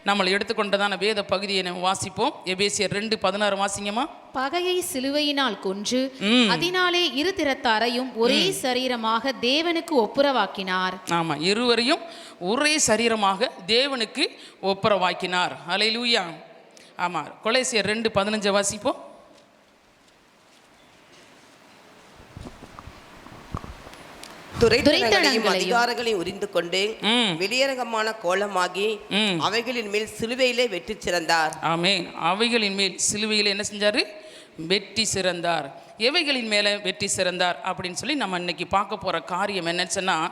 நம்மளை எடுத்துக்கொண்டதான வேத பகுதியை நம்ம வாசிப்போம். எபேசியர் 2:16 வாசிங்கம்மா. பகையை சிலுவையினால் கொன்று அதனாலே இரு திறத்தாரையும் ஒரே சரீரமாக தேவனுக்கு ஒப்புரவாக்கினார். ஆமா, இருவரையும் ஒரே சரீரமாக தேவனுக்கு ஒப்புரவாக்கினார். அல்லேலூயா. ஆமா, கொலோசியர் 2:15 வாசிப்போம். துரைத்தனங்களையும் அதிகாரங்களையும் உரிந்து கொண்டு வெளியரங்கமான கோலமாகி அவைகளின் மேல் சிலுவையிலே வெற்றி சிறந்தார். ஆமென். அவைகளின் மேல் சிலுவையிலே என்ன செஞ்சாரு? வெற்றி சிறந்தார். எவைகளின் மேலே வெற்றி சிறந்தார் அப்படின்னு சொல்லி நம்ம இன்னைக்கு பார்க்க போகிற காரியம் என்னன்னு சொன்னால்,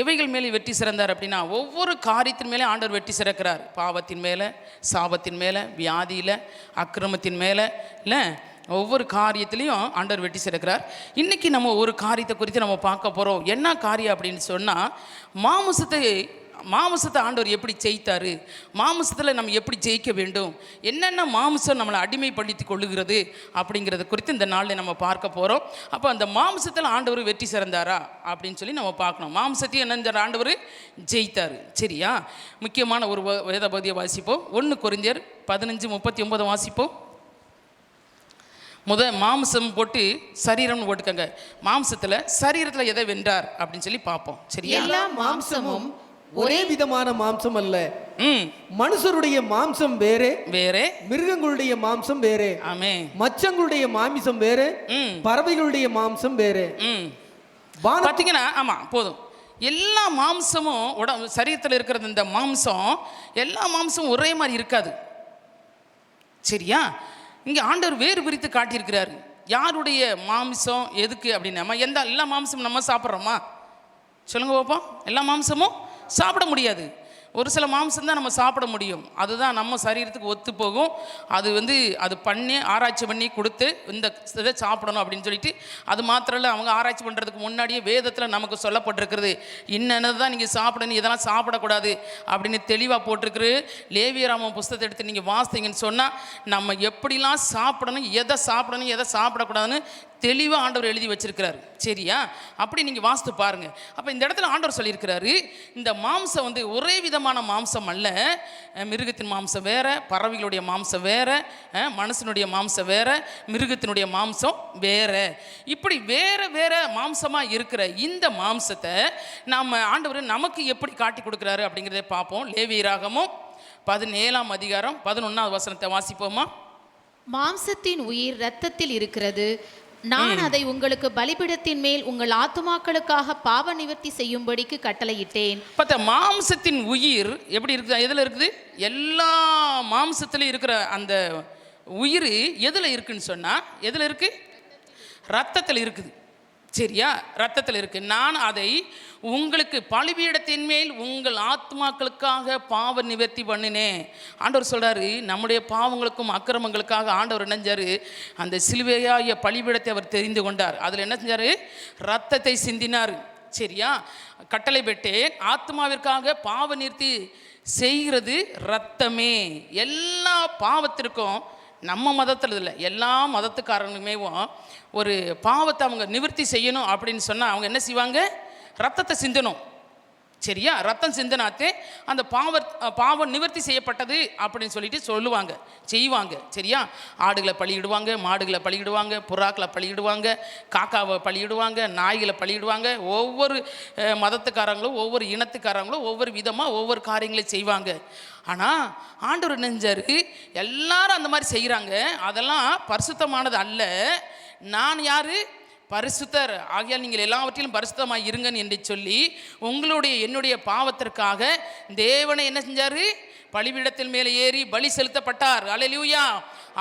எவைகள் மேலே வெற்றி சிறந்தார் அப்படின்னா, ஒவ்வொரு காரியத்தின் மேலே ஆண்டவர் வெற்றி சிறக்கிறார். பாவத்தின் மேலே, சாபத்தின் மேலே, வியாதியில், அக்கிரமத்தின் மேலே, இல்லை ஒவ்வொரு காரியத்திலையும் ஆண்டவர் வெற்றி சிறக்கிறார். இன்றைக்கி நம்ம ஒரு காரியத்தை குறித்து நம்ம பார்க்க போகிறோம். என்ன காரியம் அப்படின்னு சொன்னால், மாமிசத்தை ஆண்டவர் எப்படி ஜெயித்தார், மாமிசத்தில் நம்ம எப்படி ஜெயிக்க வேண்டும், என்னென்ன மாமிசம் நம்மளை அடிமைப்படுத்தி கொள்ளுகிறது அப்படிங்கிறத குறித்து இந்த நாளில் நம்ம பார்க்க போகிறோம். அப்போ அந்த மாமிசத்தில் ஆண்டவர் வெற்றி சிறந்தாரா அப்படின்னு சொல்லி நம்ம பார்க்கணும். மாமிசத்தையும் என்ன ஆண்டவர் ஜெயித்தார். சரியா? முக்கியமான ஒரு வேத பகுதியை வாசிப்போம். 1 கொரிந்தியர் 15:39 வாசிப்போம். மாம்சம் போட்டு சரீரம்னு போட்டுக்கங்க. மாம்சத்தில் சரீரத்தில் எதை வென்றார் அப்படின்னு சொல்லி பார்ப்போம். சரியா? எல்லா மாம்சமும் ஒரே விதமான மாம்சம் அல்ல. மனுஷருடைய மாம்சம் வேறே வேறே, மிருகங்களுடைய மாம்சம் வேறே, மச்சங்களுடைய மாமிசம் வேறே, பறவைகளுடைய மாம்சம் வேறே. பார்த்தீங்கன்னா, ஆமா போதும், எல்லா மாம்சமும் சரீரத்தில் இருக்கிறது. இந்த மாம்சம் எல்லா மாம்சமும் ஒரே மாதிரி இருக்காது. சரியா? இங்கே ஆண்டவர் வேறு பிரித்து காட்டியிருக்கிறாரு. யாருடைய மாம்சம் எதுக்கு அப்படின்னு. நம்ம எல்லா மாம்சமும் நம்ம சாப்பிட்றோமா? சொல்லுங்க பார்ப்போம். எல்லா மாம்சமும் சாப்பிட முடியாது. ஒரு சில மாம்சம் தான் நம்ம சாப்பிட முடியும். அதுதான் நம்ம சரீரத்துக்கு ஒத்து போகும். அது பண்ணி ஆராய்ச்சி பண்ணி கொடுத்து இந்த இதை சாப்பிடணும் அப்படின்னு சொல்லிட்டு, அது மாத்திரம் இல்லை, அவங்க ஆராய்ச்சி பண்ணுறதுக்கு முன்னாடியே வேதத்தில் நமக்கு சொல்லப்பட்டிருக்கிறது. இன்னது தான் நீங்கள் சாப்பிடணும், இதெல்லாம் சாப்பிடக்கூடாது அப்படின்னு தெளிவாக போட்டிருக்குது. லேவியராமன் புஸ்தகத்தை எடுத்து நீங்கள் வாசித்தீங்கன்னு சொன்னால், நம்ம எப்படிலாம் சாப்பிடணும், எதை சாப்பிடக்கூடாதுன்னு தெளிவாக ஆண்டவர் எழுதி வச்சிருக்கிறாரு. சரியா? அப்படி நீங்கள் வாசித்து பாருங்கள். அப்போ இந்த இடத்துல ஆண்டவர் சொல்லியிருக்கிறாரு, இந்த மாம்சம் ஒரே விதமான மாம்சம் அல்ல. மிருகத்தின் மாம்சம் வேற, பறவைகளுடைய மாம்சம் வேற, மனுஷனுடைய மாம்சம் வேற, மிருகத்தினுடைய மாம்சம் வேற. இப்படி வேற வேற மாம்சமாக இருக்கிற இந்த மாம்சத்தை நாம் ஆண்டவர் நமக்கு எப்படி காட்டி கொடுக்குறாரு அப்படிங்கிறத பார்ப்போம். லேவியராகமம் 17:11 வாசிப்போமா. மாம்சத்தின் உயிர் இரத்தத்தில் இருக்கிறது. நான் அதை உங்களுக்கு பலிபீடத்தின் மேல் உங்கள் ஆத்துமாக்களுக்காக பாவ நிவர்த்தி செய்யும்படிக்கு கட்டளையிட்டேன். மாம்சத்தின் உயிர் எப்படி இருக்குது? எதில் இருக்குது? எல்லா மாம்சத்திலும் இருக்கிற அந்த உயிர் எதில் இருக்குன்னு சொன்னால், எதில் இருக்கு? ரத்தத்தில் இருக்குது. சரியா? ரத்தத்தில் இருக்கு. நான் அதை உங்களுக்கு பலிபீடத்தின் மேல் உங்கள் ஆத்மாக்களுக்காக பாவ நிவர்த்தி பண்ணினேன். ஆண்டவர் சொல்றாரு, நம்முடைய பாவங்களுக்கும் அக்கிரமங்களுக்காக ஆண்டவர் நினைஞ்சாரு, அந்த சிலுவையாய பலிபீடத்தை அவர் தெரிந்து கொண்டார். அதில் என்ன செஞ்சாரு? ரத்தத்தை சிந்தினார். சரியா? கட்டளை பெற்றேன், ஆத்மாவிற்காக பாவ நிவர்த்தி செய்கிறது ரத்தமே. எல்லா பாவத்திற்கும் நம்ம மதத்தில் இல்லை, எல்லா மதத்துக்காரங்களுமே ஒரு பாவத்தை அவங்க நிவர்த்தி செய்யணும் அப்படின்னு சொன்னால் அவங்க என்ன செய்வாங்க? ரத்தத்தை சிந்தணும். சரியா? ரத்தம் சிந்தனாத்தே அந்த பாவம் நிவர்த்தி செய்யப்பட்டது அப்படின்னு சொல்லிட்டு சொல்லுவாங்க, செய்வாங்க. சரியா? ஆடுகளை பலியிடுவாங்க, மாடுகளை பலியிடுவாங்க, புறாக்களை பலியிடுவாங்க, காக்காவை பலியிடுவாங்க, நாய்களை பலியிடுவாங்க. ஒவ்வொரு மதத்துக்காரங்களும் ஒவ்வொரு இனத்துக்காரங்களும் ஒவ்வொரு விதமாக ஒவ்வொரு காரியங்களை செய்வாங்க. ஆனால் ஆண்டவர் நெஞ்சார், எல்லாரும் அந்த மாதிரி செய்கிறாங்க, அதெல்லாம் பரிசுத்தமானது அல்ல. நான் யாரு? பரிசுத்தர். ஆகையால் நீங்கள் எல்லாவற்றிலும் பரிசுத்தமாக இருங்கன்னு என்று சொல்லி என்னுடைய பாவத்திற்காக தேவனை என்ன செஞ்சார்? பலிபீடத்தின் மேலே ஏறி பலி செலுத்தப்பட்டார். அல்லேலூயா.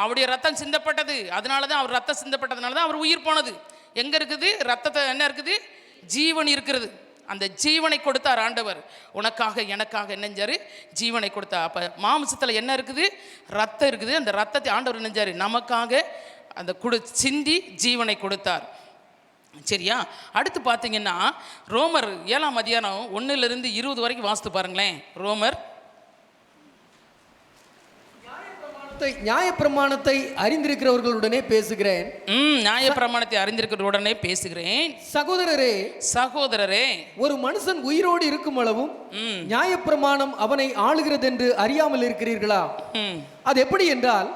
அவருடைய ரத்தம் சிந்தப்பட்டது. அதனால தான் அவர் ரத்தம் சிந்தப்பட்டதுனால தான் அவர் உயிர் போனது. எங்கே இருக்குது? ரத்தத்தை என்ன இருக்குது? ஜீவன் இருக்கிறது. அந்த ஜீவனை கொடுத்தார் ஆண்டவர். உனக்காக எனக்காக என்னஞ்சாரு? ஜீவனை கொடுத்தார். அப்போ மாம்சத்தில் என்ன இருக்குது? ரத்தம் இருக்குது. அந்த ரத்தத்தை ஆண்டவர் என்னஞ்சாரு? நமக்காக அந்த சிந்தி ஜீவனை கொடுத்தார். சரியா? அடுத்து பார்த்தீங்கன்னா ரோமர் 7:1-20 வரைக்கும் வாசித்து பாருங்களேன். ரோமர் நியாயப்பிரமாணத்தை அறிந்திருக்கிறவர்களுடனே பேசுகிறேன். நியாயப்பிரமாணத்தை அறிந்திருக்கிறவருடனே பேசுகிறேன். சகோதரரே, ஒரு மனுஷன் உயிரோடு இருக்கும் அளவும் நியாயப்பிரமாணம் அவனை ஆளுகிறது என்று அறியாமல் இருக்கிறீர்களா? அது எப்படி என்றால்,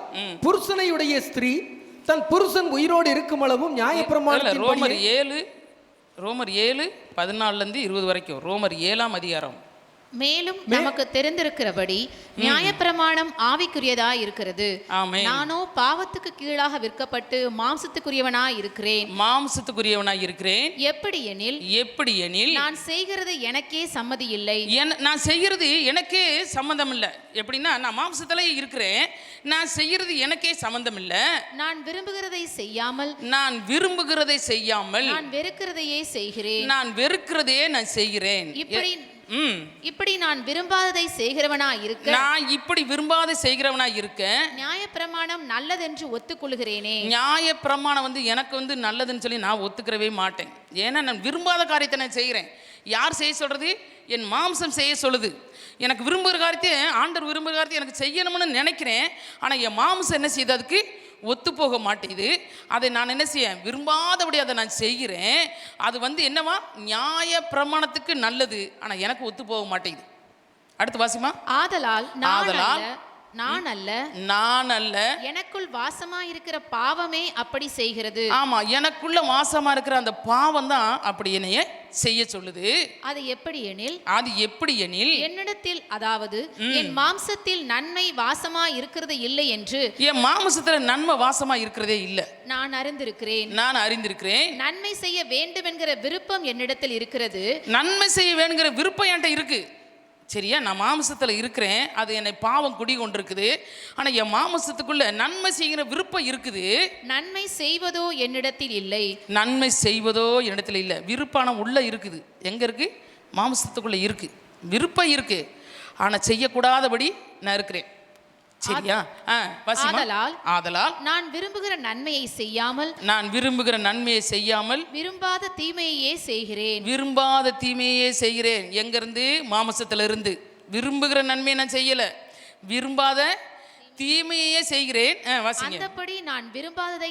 புருஷனையுடைய ஸ்திரீ தன் புருஷன் உயிரோடு இருக்கும் அளவும் நியாயப்பிரமாணம். ரோமர் 7:14-20 வரைக்கும், ரோமர் 7ஆம் அதிகாரம். மேலும் நமக்கு தெரிந்திருக்கிறபடி நியாயப்பிரமாணம் ஆவிக்குரியதா இருக்கிறது. நானோ பாவத்துக்கு கீழாக விற்கப்பட்டு மாம்சத்துக்குரியவனாய் இருக்கிறேன். எப்படி எனில் நான் செய்கிறது எனக்கே சம்மதி இல்லை. நான் செய்கிறது எனக்கே சம்மந்தம் இல்லை. எப்படின்னா, நான் மாம்சத்திலே இருக்கிறேன், நான் செய்கிறது எனக்கே சம்பந்தம் இல்லை. நான் விரும்புகிறதை செய்யாமல் நான் வெறுக்கிறதையே செய்கிறேன். நான் செய்கிறேன். இப்படி நான் விரும்பாததை செய்கிறவனா இருக்க நியாயப்பிரமாணம் நல்லதென்று ஒத்துக்கொள்கிறேனே. நியாயப்பிரமாணம் எனக்கு நல்லதுன்னு சொல்லி நான் ஒத்துக்கிறவே மாட்டேன். ஏன்னா நான் விரும்பாத காரியத்தை நான் செய்கிறேன். யார் செய்ய சொல்றது? என் மாம்சம் செய்ய சொல்லுது. எனக்கு விரும்புகிற காரியத்தை, ஆண்டவர் விரும்புகிற காரியத்தை எனக்கு செய்யணும்னு நினைக்கிறேன். ஆனால் என் மாம்சம் என்ன செய்யுது? அதுக்கு ஒத்து போக மாட்டேங்குது. அதை நான் என்ன செய்ய விரும்பாதபடி அதை நான் செய்கிறேன். அது என்னவா? நியாய பிரமாணத்துக்கு நல்லது, ஆனால் எனக்கு ஒத்து போக மாட்டேங்குது. அடுத்து வாசிமா. ஆதலால் நான் அல்ல எனக்குள் வாசமா இருக்கிற பாவமே அப்படி செய்கிறது. ஆமா, எனக்குள்ள வாசமா இருக்கிற அந்த பாவம் தான் அப்படி என்னைய செய்ய சொல்லுது. அது எப்படி எனில் என்னிடத்தில், அதாவது என் மாம்சத்தில் நன்மை வாசமா இருக்கிறது இல்லை என்று, என் மாம்சத்துல நன்மை வாசமா இருக்கிறதே இல்லை நான் அறிந்திருக்கிறேன். நன்மை செய்ய வேண்டும் என்கிற விருப்பம் என்னிடத்தில் இருக்கிறது. நன்மை செய்ய வேணுங்கிற விருப்பம் என்கிட்ட இருக்கு. சரியா? நான் மாம்சத்தில் இருக்கிறேன், அது என்னை பாவம் குடி கொண்டிருக்குது. ஆனால் என் மாம்சத்துக்குள்ள நன்மை செய்கிற விருப்பம் இருக்குது. நன்மை செய்வதோ என்னிடத்தில் இல்லை. விருப்பம் உள்ள இருக்குது. எங்க இருக்கு? மாம்சத்துக்குள்ள இருக்கு. விருப்பம் இருக்கு, ஆனால் செய்யக்கூடாதபடி நான் இருக்கிறேன். சரியா? ஆதலால் நான் விரும்புகிற நன்மையை செய்யாமல் விரும்பாத தீமையே செய்கிறேன். எங்க இருந்து? மாம்சத்துல இருந்து. விரும்புகிற நன்மையை நான் செய்யல, விரும்பாத தீமையே செய்கிறேன். அந்தபடி நான் விரும்பாததை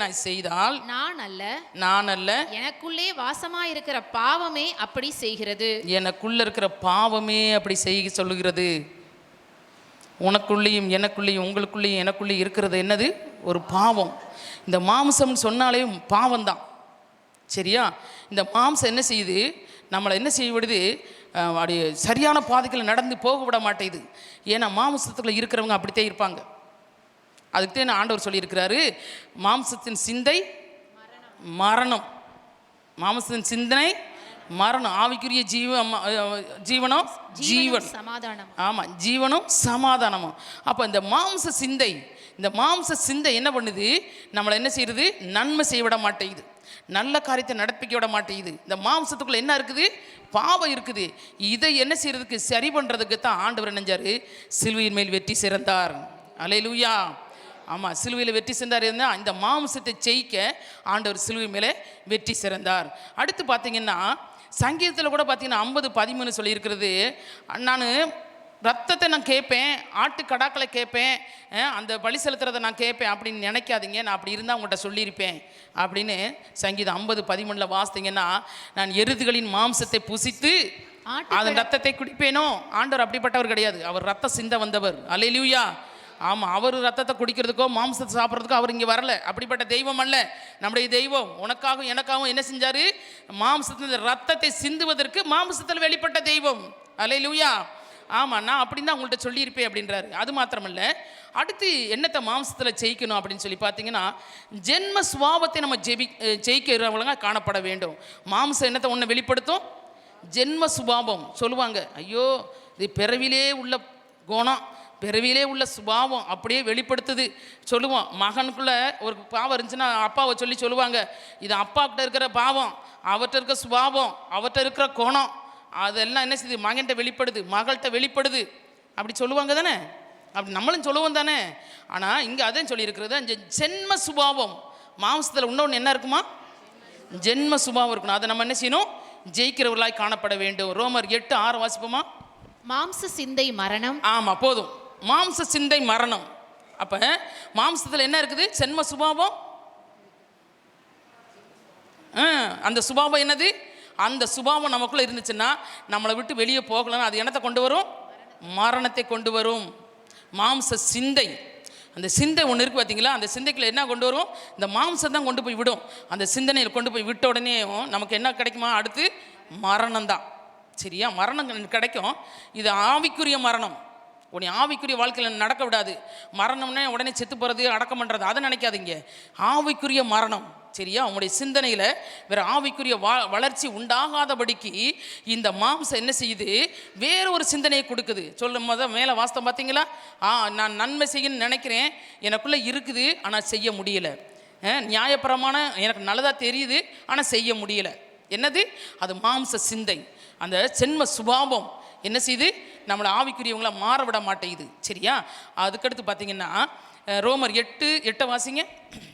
நான் செய்தால் நான் அல்ல எனக்குள்ளே வாசமா இருக்கிற பாவமே அப்படி செய்கிறது. எனக்குள்ள இருக்கிற பாவமே அப்படி செய்ய சொல்லுகிறது. உனக்குள்ளேயும் எனக்குள்ளேயும் உங்களுக்குள்ளேயும் எனக்குள்ளேயும் இருக்கிறது என்னது? ஒரு பாவம். இந்த மாம்சம்னு சொன்னாலே பாவம் தான். சரியா? இந்த மாம்சம் என்ன செய்யுது? நம்மளை என்ன செய்ய விடுது? அப்படி சரியான பாதைகள் நடந்து போக விட மாட்டேங்குது. ஏன்னா மாம்சத்துக்குள்ள இருக்கிறவங்க அப்படித்தான் இருப்பாங்க. அதுக்கு தான் ஆண்டவர் சொல்லியிருக்கிறாரு, மாம்சத்தின் சிந்தை மரணம், மாம்சத்தின் சிந்தனை மரணம், ஆவிக்குரிய ஜீவனம் சமாதானம். ஆமாம், ஜீவனும் சமாதானமும். அப்போ இந்த மாம்ச சிந்தை என்ன பண்ணுது? நம்மளை என்ன செய்யுது? நன்மை செய்ய விட மாட்டேங்குது, நல்ல காரியத்தை நடப்பிக்க விட மாட்டேங்குது. இந்த மாம்சத்துக்குள்ள என்ன இருக்குது? பாவம் இருக்குது. இதை என்ன செய்யறதுக்கு, சரி பண்ணுறதுக்கு தான் ஆண்டவர் நினைஞ்சாரு, சிலுவையின் மேல் வெற்றி சிறந்தார். அல்லேலூயா. ஆமாம், சிலுவையில் வெற்றி சிறந்தார். இருந்தால் இந்த மாம்சத்தை ஜெயிக்க ஆண்டவர் சிலுவை மேலே வெற்றி சிறந்தார். அடுத்து பார்த்தீங்கன்னா சங்கீதத்தில் கூட பார்த்தீங்கன்னா 50:13 சொல்லியிருக்கிறது, நான் ரத்தத்தை நான் கேட்பேன், ஆட்டு கடாக்களை கேட்பேன், அந்த பலி செலுத்துறதை நான் கேட்பேன் அப்படின்னு நினைக்காதீங்க, நான் அப்படி இருந்தால் உங்கள்கிட்ட சொல்லியிருப்பேன் அப்படின்னு சங்கீதம் 50:13 வாசித்தீங்கன்னா, நான் எருதுகளின் மாம்சத்தை புசித்து அதன் ரத்தத்தை குடிப்பேனோ. ஆண்டவர் அப்படிப்பட்டவர் கிடையாது, அவர் ரத்த சிந்த வந்தவர். அல்லேலூயா. ஆமாம், அவர் ரத்தத்தை குடிக்கிறதுக்கோ மாம்சத்தை சாப்பிட்றதுக்கோ அவர் இங்கே வரல. அப்படிப்பட்ட தெய்வம் அல்ல நம்முடைய தெய்வம். உனக்காகவும் எனக்காகவும் என்ன செஞ்சார்? மாம்சத்தின் ரத்தத்தை சிந்துவதற்கு மாம்சத்தில் வெளிப்பட்ட தெய்வம். அல்லேலூயா. ஆமாம், நான் அப்படின்னு தான் உங்கள்கிட்ட சொல்லியிருப்பேன் அப்படின்றாரு. அது மாத்திரமல்ல, அடுத்து என்னத்தை மாம்சத்தில் ஜெயிக்கணும் அப்படின்னு சொல்லி பார்த்தீங்கன்னா, ஜென்ம சுபாவத்தை நம்ம ஜெயிக்கிறவங்க காணப்பட வேண்டும். மாம்சம் என்னத்தை ஒன்று வெளிப்படுத்தும்? ஜென்ம சுபாவம் சொல்லுவாங்க. ஐயோ, இது பிறவிலே உள்ள குணம், பிறவிலே உள்ள சுபாவம் அப்படியே வெளிப்படுத்துது சொல்லுவோம். மகனுக்குள்ள ஒரு பாவம் இருந்துச்சுன்னா அப்பாவை சொல்லுவாங்க, இது அப்பாக்கிட்ட இருக்கிற பாவம், அவர்கிட்ட இருக்கிற சுபாவம், அவர்கிட்ட இருக்கிற குணம், அதெல்லாம் என்ன செய்யுது? மகன்கிட்ட வெளிப்படுது, மகள்கிட்ட வெளிப்படுது, அப்படி சொல்லுவாங்க தானே? அப்படி நம்மளும் சொல்லுவோம் தானே? ஆனால் இங்கே அதான் சொல்லியிருக்கிறது, அந்த ஜென்ம சுபாவம். மாம்சத்தில் இன்னொன்று என்ன இருக்குமா? ஜென்ம சுபாவம் இருக்கணும். அதை நம்ம என்ன செய்யணும்? ஜெயிக்கிறவர்களாய் காணப்பட வேண்டும். ரோமர் 8:6 வாசிப்போமா? மாம்ச சிந்தை மரணம். ஆமாம், போதும். மாம்ச சிந்தை மரணம். அப்போ மாம்சத்தில் என்ன இருக்குது? சென்ம சுபாவம். அந்த சுபாவம் என்னது? அந்த சுபாவம் நமக்குள்ளே இருந்துச்சுன்னா நம்மளை விட்டு வெளியே போகலன்னா அது என்னத்தை கொண்டு வரும்? மரணத்தை கொண்டு வரும். மாம்ச சிந்தை, அந்த சிந்தை ஒன்று இருக்குது பார்த்தீங்களா, அந்த சிந்தைக்குள்ள என்ன கொண்டு வரும்? இந்த மாம்சம் தான் கொண்டு போய் விடும். அந்த சிந்தனையில் கொண்டு போய் விட்ட உடனே நமக்கு என்ன கிடைக்குமா? அடுத்து மரணம் தான். சரியா? மரணம் கிடைக்கும். இது ஆவிக்குரிய மரணம். உன்னை ஆவிக்குரிய வாழ்க்கையில் நடக்க விடாது. மரணம்னே உடனே செத்து போகிறது, அடக்கம் பண்ணுறது, அதை நினைக்காதீங்க. ஆவிக்குரிய மரணம். சரியா? உங்களுடைய சிந்தனையில் வேறு ஆவிக்குரிய வளர்ச்சி உண்டாகாதபடிக்கு இந்த மாம்சம் என்ன செய்யுது? வேறு ஒரு சிந்தனையை கொடுக்குது. சொல்லும் போது மேலே வாஸ்தவம் பார்த்தீங்களா? நான் நன்மை செய்யணும்னு நினைக்கிறேன், எனக்குள்ளே இருக்குது, ஆனால் செய்ய முடியலை. நியாயப்பிரமான எனக்கு நல்லதாக தெரியுது, ஆனால் செய்ய முடியலை. என்னது? அது மாம்ச சிந்தை. அந்த சென்ம சுபாவம் என்ன செய்யுது? நம்மளை ஆவிக்குரியவங்களை மாற விட மாட்டேங்குது. சரியா? அதுக்கடுத்து பார்த்தீங்கன்னா ரோமர் 8:8 வாசிங்க.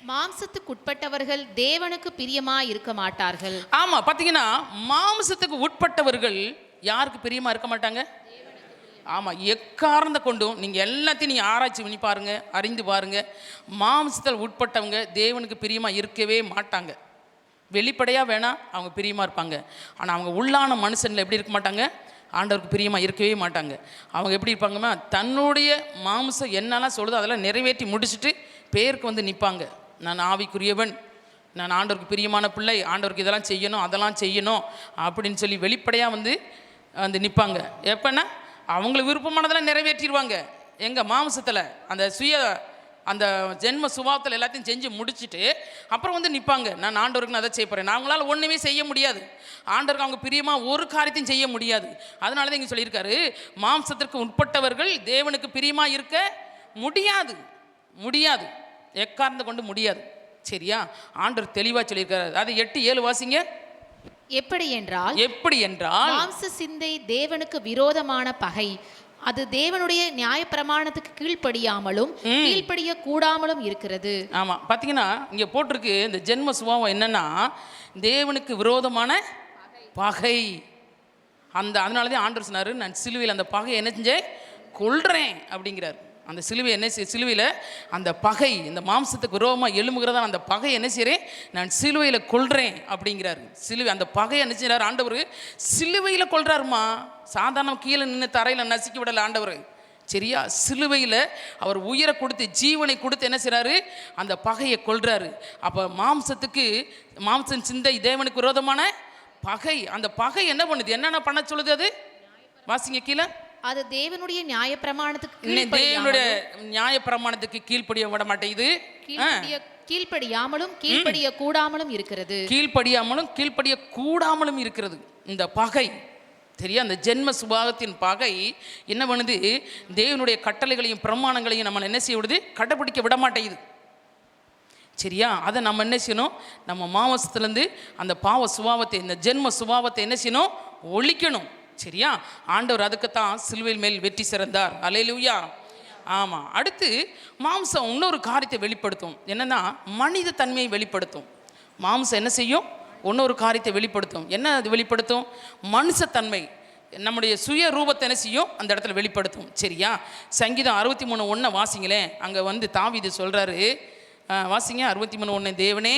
மாம்சத்துக்கு உட்பட்டவர்கள் தேவனுக்கு பிரியமா இருக்க மாட்டார்கள். ஆமா, பார்த்தீங்கன்னா மாம்சத்துக்கு உட்பட்டவர்கள் யாருக்கு பிரியமா இருக்க மாட்டாங்க? ஆமா, எக்காரணத்தை கொண்டும் நீங்கள் எல்லாத்தையும் நீங்கள் ஆராய்ச்சி பண்ணி பாருங்க, அறிந்து பாருங்க. மாம்சத்தில் உட்பட்டவங்க தேவனுக்கு பிரியமா இருக்கவே மாட்டாங்க. வெளிப்படையாக வேணா அவங்க பிரியமாக இருப்பாங்க, ஆனால் அவங்க உள்ளான மனுஷனில் எப்படி இருக்க மாட்டாங்க? ஆண்டவருக்கு பிரியமாக இருக்கவே மாட்டாங்க. அவங்க எப்படி இருப்பாங்கன்னா, தன்னுடைய மாம்சம் என்னெல்லாம் சொல்லுதோ அதெல்லாம் நிறைவேற்றி முடிச்சுட்டு பேருக்கு வந்து நிற்பாங்க. நான் ஆவிக்குரியவன், நான் ஆண்டவருக்கு பிரியமான பிள்ளை, ஆண்டவருக்கு இதெல்லாம் செய்யணும் அதெல்லாம் செய்யணும் அப்படின்னு சொல்லி வெளிப்படையாக வந்து நிற்பாங்க. எப்போன்னா அவங்களுக்கு விருப்பமானதெல்லாம் நிறைவேற்றிடுவாங்க. எங்கள் மாம்சத்தில் அந்த ஜென்ம சுபாவத்தில் எல்லாத்தையும் செஞ்சு முடிச்சுட்டு அப்புறம் வந்து நிற்பாங்க. நான் ஆண்டவருக்கு நான் அதை செய்ய போகிறேன். அவங்களால ஒன்றுமே செய்ய முடியாது. ஆண்டவருக்கு அவங்க பிரியமாக ஒரு காரியத்தையும் செய்ய முடியாது. அதனால தான் இங்கே சொல்லியிருக்காரு, மாம்சத்திற்கு உட்பட்டவர்கள் தேவனுக்கு பிரியமாக இருக்க முடியாது. எக்காரணத்தை கொண்டு முடியாது. சரியா? ஆண்டவர் தெளிவாக சொல்லியிருக்காரு. அது 8:7 வாசிங்க. எப்படி என்றால் மாம்ச சிந்தை தேவனுக்கு விரோதமான பகை. அது தேவனுடைய நியாயப்பிரமாணத்துக்கு கீழ்ப்படியாமலும் கீழ்ப்படிய கூடாமலும் இருக்கிறது. ஆமா, பாத்தீங்கன்னா இங்க போட்டிருக்கு, இந்த ஜென்ம சுபாவம் என்னன்னா தேவனுக்கு விரோதமான பகை. அதனாலதான் ஆண்டவர் சொன்னாரு, நான் சிலுவையில் அந்த பகையை என்ன செஞ்சேன்? கொல்றேன் அப்படிங்கிறார். அந்த சிலுவை என்ன சிலுவையில் அந்த பகை, இந்த மாம்சத்துக்கு விரோதமாக எழும்புகிறதா அந்த பகை என்ன செய்கிறேன்? நான் சிலுவையில் கொல்றேன் அப்படிங்கிறாரு. சிலுவை அந்த பகையை என்ன செய்கிறார் ஆண்டவர்? சிலுவையில் கொல்றாருமா. சாதாரண கீழே நின்று தரையில் நசுக்கி விடலை ஆண்டவர். சரியா? சிலுவையில் அவர் உயிரை கொடுத்து ஜீவனை கொடுத்து என்ன செய்கிறாரு? அந்த பகையை கொல்றாரு. அப்போ மாம்ச சிந்தை தேவனுக்கு விரோதமான பகை. அந்த பகை என்ன பண்ணுது? என்னென்ன பண்ண சொல்லுது? அது வாசிங்க கீழே. அது தேவனுடைய நியாயப்பிரமாணத்துக்கு கீழ்ப்படிய விட மாட்டேங்குது. கீழ்ப்படியாமலும் கீழ்ப்படிய கூடாமலும் இருக்கிறது. கீழ்ப்படிய கூடாமலும் இருக்கிறது இந்த பகை. சரியா? அந்த ஜென்ம சுபாவத்தின் பகை என்ன பண்ணுது? தேவனுடைய கட்டளைகளையும் பிரமாணங்களையும் நம்ம என்ன செய்ய விடுது? கடைபிடிக்க விட மாட்டேங்குது. சரியா? அதை நம்ம என்ன செய்யணும்? நம்ம மாம்சத்திலேருந்து அந்த பாவ சுபாவத்தை, இந்த ஜென்ம சுபாவத்தை என்ன செய்யணும்? ஒழிக்கணும். சரியா? ஆண்டவர் அதுக்குத்தான் சிலுவையில் மேல் வெற்றி சிறந்தார். அல்லேலூயா. ஆமாம். அடுத்து மாம்சம் இன்னொரு காரியத்தை வெளிப்படுத்தும். என்னன்னா மனித தன்மையை வெளிப்படுத்தும். மாம்சம் என்ன செய்யும்? இன்னொரு காரியத்தை வெளிப்படுத்தும். என்ன அது வெளிப்படுத்தும்? மனுஷத்தன்மை, நம்முடைய சுய ரூபத்தை என்ன செய்யும்? அந்த இடத்துல வெளிப்படுத்தும். சரியா? சங்கீதம் 63:1 வாசிங்களேன். அங்கே தாவீது சொல்கிறாரு, வாசிங்க 63:1. தேவனே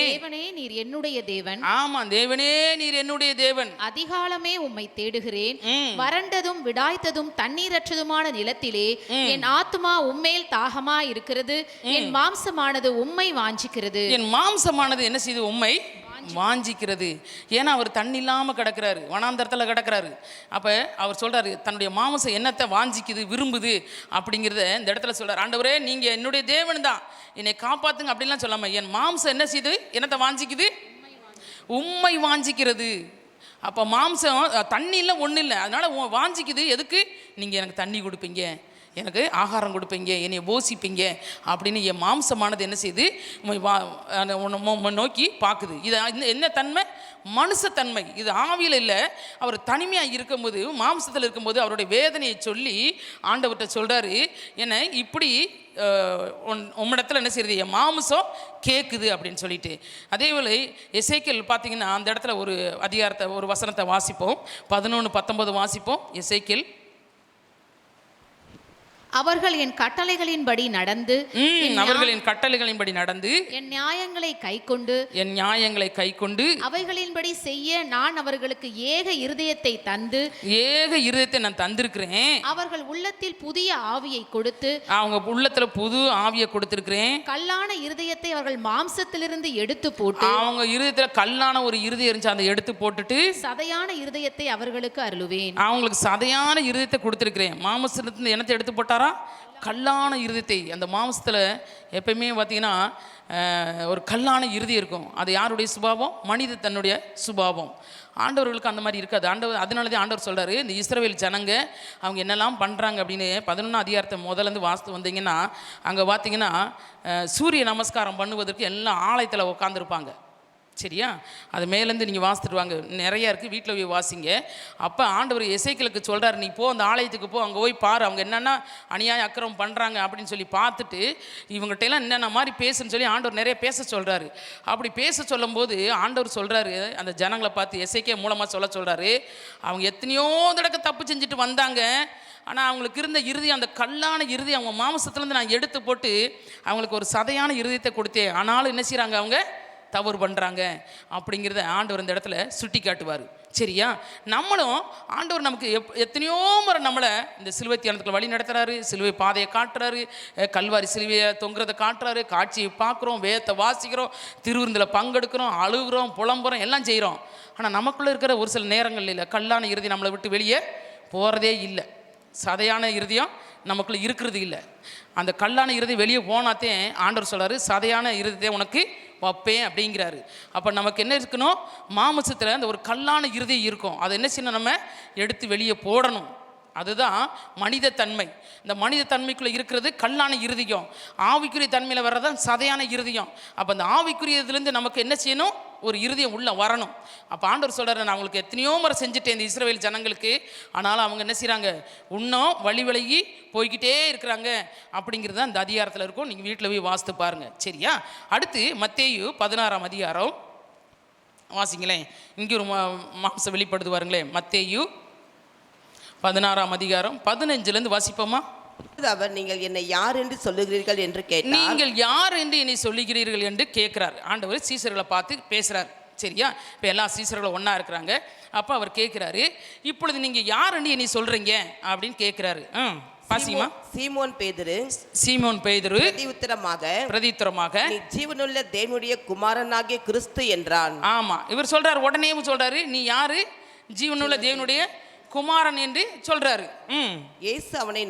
நீர் என்னுடைய தேவன். ஆமா, தேவனே நீர் என்னுடைய தேவன். அதிகாலமே உம்மை தேடுகிறேன். வறண்டதும் விடாய்த்ததும் தண்ணீரற்றதுமான நிலத்திலே என் ஆத்துமா உம்மேல் தாகமா இருக்கிறது. என் மாம்சமானது உம்மை வாஞ்சிக்கிறது. என் மாம்சமானது என்ன செய்து? உம்மை வாஞ்சிக்கிறது. ஏன்னா அவர் தண்ணி இல்லாமல் கிடக்கிறாரு, வனாந்தரத்தில் கிடக்கிறாரு. அப்போ அவர் சொல்கிறாரு, தன்னுடைய மாம்சம் என்னத்தை வாஞ்சிக்குது, விரும்புது அப்படிங்கிறத இந்த இடத்துல சொல்கிறார். ஆண்டவரே நீங்கள் என்னுடைய தேவன் தான், என்னை காப்பாற்றுங்க அப்படின்லாம் சொல்லாமல் என் மாம்சம் என்ன செய்யுது? என்னத்தை வாஞ்சிக்குது? உம்மை வாஞ்சிக்கிறது. அப்போ மாம்சம் தண்ணியில் ஒன்றும் இல்லை, அதனால் வாஞ்சிக்குது. எதுக்கு? நீங்கள் எனக்கு தண்ணி கொடுப்பீங்க, எனக்கு ஆகாரம் கொடுப்பீங்க, என்னை போசிப்பீங்க அப்படின்னு என் மாம்சமானது என்ன செய்யுது? நோக்கி பார்க்குது. இது என்ன தன்மை? மனுஷத்தன்மை. இது ஆவியில் இல்லை. அவர் தனிமையாக இருக்கும்போது, மாம்சத்தில் இருக்கும்போது அவருடைய வேதனையை சொல்லி ஆண்டவர்கிட்ட சொல்கிறாரு, என்னை இப்படி உம்மிடத்தில் என்ன செய்யுது? என் மாம்சம் கேட்குது அப்படின்னு சொல்லிட்டு. அதே போல் எசேக்கியேல் பார்த்தீங்கன்னா அந்த இடத்துல ஒரு அதிகாரத்தை, ஒரு வசனத்தை வாசிப்போம். 11:19 வாசிப்போம். எசேக்கியேல் அவர்கள் என் கட்டளைகளின்படி நடந்து அவர்களின் கட்டளைகளின்படி நடந்து என் நியாயங்களை கைக்கொண்டு என் நியாயங்களை கைக்கொண்டு அவைகளின்படி செய்ய நான் அவர்களுக்கு ஏக இருதயத்தை தந்து ஏக இருதயத்தை நான் தந்திருக்கிறேன். அவர்கள் உள்ளத்தில் புதிய ஆவியை கொடுத்து அவங்க உள்ளத்துல புது ஆவியை கொடுத்திருக்கிறேன். கல்லான இருதயத்தை அவர்கள் மாம்சத்திலிருந்து எடுத்து போட்டு அவங்க இருதயத்துல கல்லான ஒரு இருதயம் இருந்துச்சு, அதை எடுத்து போட்டுட்டு சதையான இருதயத்தை அவர்களுக்கு அருளுவேன். அவங்களுக்கு சதையான இருதயத்தை கொடுத்திருக்கிறேன். மாம்சத்திலிருந்து என்னத்தை எடுத்து போட்டாரா? கல்லான இருதயத்தை. அந்த மாம்சத்தில் எப்பயுமே பார்த்தீங்கன்னா ஒரு கல்லான இருதயம் இருக்கும். அது யாருடைய சுபாவம்? மனித தன்னுடைய சுபாவம். ஆண்டவர்களுக்கு அந்த மாதிரி இருக்காது. அதனாலதான் ஆண்டவர் சொல்றாரு, இந்த இஸ்ரவேல் ஜனங்க அவங்க என்னெல்லாம் பண்றாங்க அப்படின்னு 11 அதிகாரத்தை முதலேருந்து வாசித்து வந்தீங்கன்னா அங்கே பார்த்தீங்கன்னா சூரிய நமஸ்காரம் பண்ணுவதற்கு எல்லாம் ஆலயத்தில் உட்காந்துருப்பாங்க. சரியா? அது மேலேருந்து நீங்கள் வாசித்துட்டு வாங்க, நிறையா இருக்குது, வீட்டில் போய் வாசிங்க. அப்போ ஆண்டவர் எசேக்கியேலுக்கு சொல்கிறார், நீ போ அந்த ஆலயத்துக்கு போ, அங்கே போய் பாரு அவங்க என்னென்னா அநியாய அக்கிரமம் பண்ணுறாங்க அப்படின்னு சொல்லி பார்த்துட்டு இவங்கள்ட்டெல்லாம் என்னென்ன மாதிரி பேசுன்னு சொல்லி ஆண்டவர் நிறைய பேச சொல்கிறாரு. அப்படி பேச சொல்லும்போது ஆண்டவர் சொல்கிறாரு, அந்த ஜனங்களை பார்த்து எசேக்கியேல் மூலமாக சொல்கிறாரு, அவங்க எத்தனையோ தடவை தப்பு செஞ்சுட்டு வந்தாங்க, ஆனால் அவங்களுக்கு இருந்த இருதயம் அந்த கல்லான இருதயம் அவங்க மாம்சத்துலேருந்து நான் எடுத்து போட்டு அவங்களுக்கு ஒரு சதையான இருதயத்தை கொடுத்தேன். ஆனாலும் என்ன செய்கிறாங்க? அவங்க தவறு பண்ணுறாங்க அப்படிங்கிறத ஆண்டவர் இந்த இடத்துல சுட்டி காட்டுவார். சரியா? நம்மளும் ஆண்டவர் நமக்கு எத்தனையோ முறை நம்மளை இந்த சிலுவை தியானத்துக்குள்ள வழி நடத்துகிறாரு, சிலுவை பாதையை காட்டுறாரு, கல்வாரி சிலுவையை தொங்குறதை காட்டுறாரு, காட்சியை பார்க்குறோம், வேதத்தை வாசிக்கிறோம், திருவிருந்தில் பங்கெடுக்கிறோம், அழுகுறோம், புலம்புறோம், எல்லாம் செய்கிறோம். ஆனால் நமக்குள்ளே இருக்கிற ஒரு சில நேரங்கள் இல்லை, கல்லான இறுதி நம்மளை விட்டு வெளியே போகிறதே இல்லை, சதையான இருதயம் நமக்குள்ளே இருக்கிறது இல்லை. அந்த கல்லான இறுதி வெளியே போனாத்தே ஆண்டவர் சொல்கிறாரு, சதையான இருதயத்தை உனக்கு வைப்பேன் அப்படிங்கிறாரு. அப்போ நமக்கு என்ன இருக்கணும்? மாமிசத்தில் அந்த ஒரு கல்லான இருதயம் இருக்கும், அதை என்ன செய்யணும்? நம்ம எடுத்து வெளியே போடணும். அதுதான் மனித தன்மை. இந்த மனித தன்மைக்குள்ளே இருக்கிறது கல்லான இருதயம், ஆவிக்குரிய தன்மையில் வர்றதான் சதையான இருதயம். அப்போ அந்த ஆவிக்குரியதுலேருந்து நமக்கு என்ன செய்யணும்? ஒரு இருதயம் உள்ளே வரணும். அப்போ ஆண்டவர் சொல்கிறார், நான் அவங்களுக்கு எத்தனையோ முறை செஞ்சுட்டேன் இந்த இஸ்ரவேல் ஜனங்களுக்கு, ஆனாலும் அவங்க என்ன செய்கிறாங்க? இன்னும் வழி விலகி போய்கிட்டே இருக்கிறாங்க அப்படிங்கிறது தான் இந்த அதிகாரத்தில் இருக்கும். நீங்கள் வீட்டில் போய் வாசித்து பாருங்கள். சரியா? அடுத்து மத்தேயு 16 அதிகாரம் வாசிங்களேன். இங்கே ஒரு மாம்சம் வெளிப்படுது பாருங்களேன். மத்தேயு 16 அதிகாரம் 15 வாசிப்போமா? அவர், நீங்கள் என்னை யார் என்று சொல்லுகிறீர்கள் என்று கேட்டார். நீங்கள் யார் என்று என்னை சொல்லுகிறீர்கள் என்று கேட்கிறார். ஆண்டவர் சீசர்களை பார்த்து பேசுறார். சரியா? இப்போ எல்லா சீசர்களும் ஒன்றா இருக்கிறாங்க. அப்போ அவர் கேட்குறாரு, இப்பொழுது நீங்கள் யார் என்று என்னை சொல்கிறீங்க அப்படின்னு கேட்குறாரு. பாசிமா. சீமோன் பேதுரு பிரதியுத்தரமாக நீ ஜீவனுள்ள தேவனுடைய குமாரனாகிய கிறிஸ்து என்றான். ஆமா, இவர் சொல்றாரு, உடனே சொல்றாரு, நீ யாரு? ஜீவனுள்ள தேவனுடைய குமாரன் என்று சொல்றாரு. இயேசு அவனை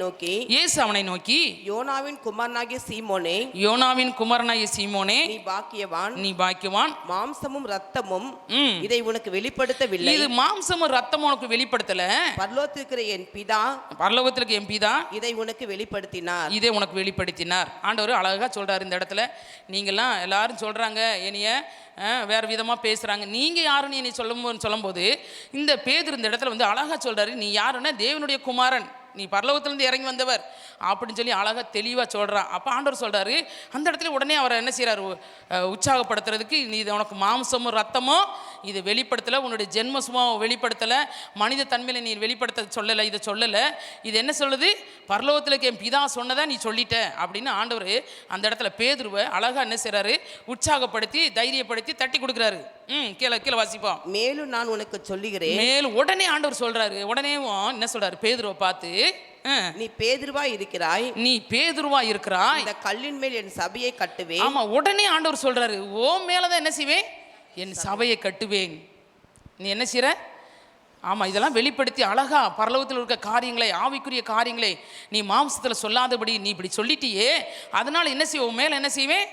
நோக்கி யோனாவின் குமாரனாகிய சீமோனே நீ பாக்கியவான், மாம்சமும் ரத்தமும் இதை உனக்கு வெளிப்படுத்தவில்லை. இது மாம்சமும் ரத்தமும் உனக்கு வெளிப்படுத்தல, பரலோகத்திற்கு என் பிதா இதை உனக்கு வெளிப்படுத்தினார். ஆண்டவர் அழகா சொல்றாரு இந்த இடத்துல. நீங்கெல்லாம் எல்லாரும் சொல்றாங்க என்னைய வேறு விதமாக பேசுகிறாங்க, நீங்கள் யாருன்னு என்னை சொல்லும்போது இந்த பேதுரு இந்த இடத்துல அழகாக சொல்கிறாரு, நீ யாருன்னா தேவனுடைய குமாரன், நீ பரலோகத்திலேருந்து இறங்கி வந்தவர் அப்படின்னு சொல்லி அழகாக தெளிவாக சொல்கிறான். அப்போ ஆண்டவர் சொல்கிறாரு, அந்த இடத்துல உடனே அவரை என்ன செய்கிறாரு? உற்சாகப்படுத்துறதுக்கு, நீ இது உனக்கு மாம்சமும் ரத்தமும் இது வெளிப்படுத்தலை, உன்னுடைய ஜென்ம சுபாவம் வெளிப்படுத்தலை, மனித தன்மையில் நீ வெளிப்படுத்த சொல்லலை, இதை சொல்லலை, இது என்ன சொல்லுது? பரலோகத்தில் என் பிதா சொன்னதை நீ சொல்லிட்ட அப்படின்னு ஆண்டவர் அந்த இடத்துல பேதுருவை அழகாக என்ன செய்கிறாரு? உற்சாகப்படுத்தி தைரியப்படுத்தி தட்டி கொடுக்குறாரு. கீழே வாசிப்போம். மேலும் நான் உனக்கு சொல்லுகிறேன். மேலும் உடனே ஆண்டவர் சொல்கிறாரு, உடனே என்ன சொல்கிறாரு? பேதுருவை பார்த்து, நீ பேதுருவா இருக்கிறாய், இந்த கல்லின் மேல் என் சபையை கட்டுவேன். ஆமா, உடனே ஆண்டவர் சொல்றாரு, ஓ மேலதான் என்ன செய்வேன்? என் சபையை கட்டுவேன். நீ என்ன செய்ற? ஆமா, இதெல்லாம் வெளிப்படுத்தி அழகா பரலோகத்தில் இருக்க காரியங்களை, ஆவிக்குரிய காரியங்களை நீ மாம்சத்தில் சொல்லாதபடி நீ இப்படி சொல்லிட்டியே, அதனால என்ன செய்வோம்? மேல என்ன செய்வேன்?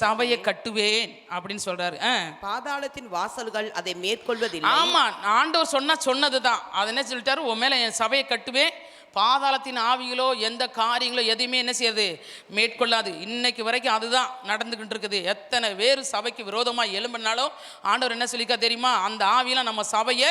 சபையை கட்டுவேன் அப்படின்னு சொல்றாரு. பாதாளத்தின் வாசல்கள் அதை மேற்கொள்வதில்லை. ஆமா, ஆண்டவர் சொன்னதுதான். அதை என்ன சொல்லிட்டாரு? உன் மேல என் சபையை கட்டுவேன், பாதாளத்தின் ஆவிகளோ எந்த காரியங்களோ எதையுமே என்ன செய்யாது? மேற்கொள்ளாது. இன்னைக்கு வரைக்கும் அதுதான் நடந்துகிட்டு இருக்குது. எத்தனை வேறு சபைக்கு விரோதமாக எழும்பினாலும் ஆண்டவர் என்ன சொல்லிக்கா தெரியுமா? அந்த ஆவியெல்லாம் நம்ம சபையை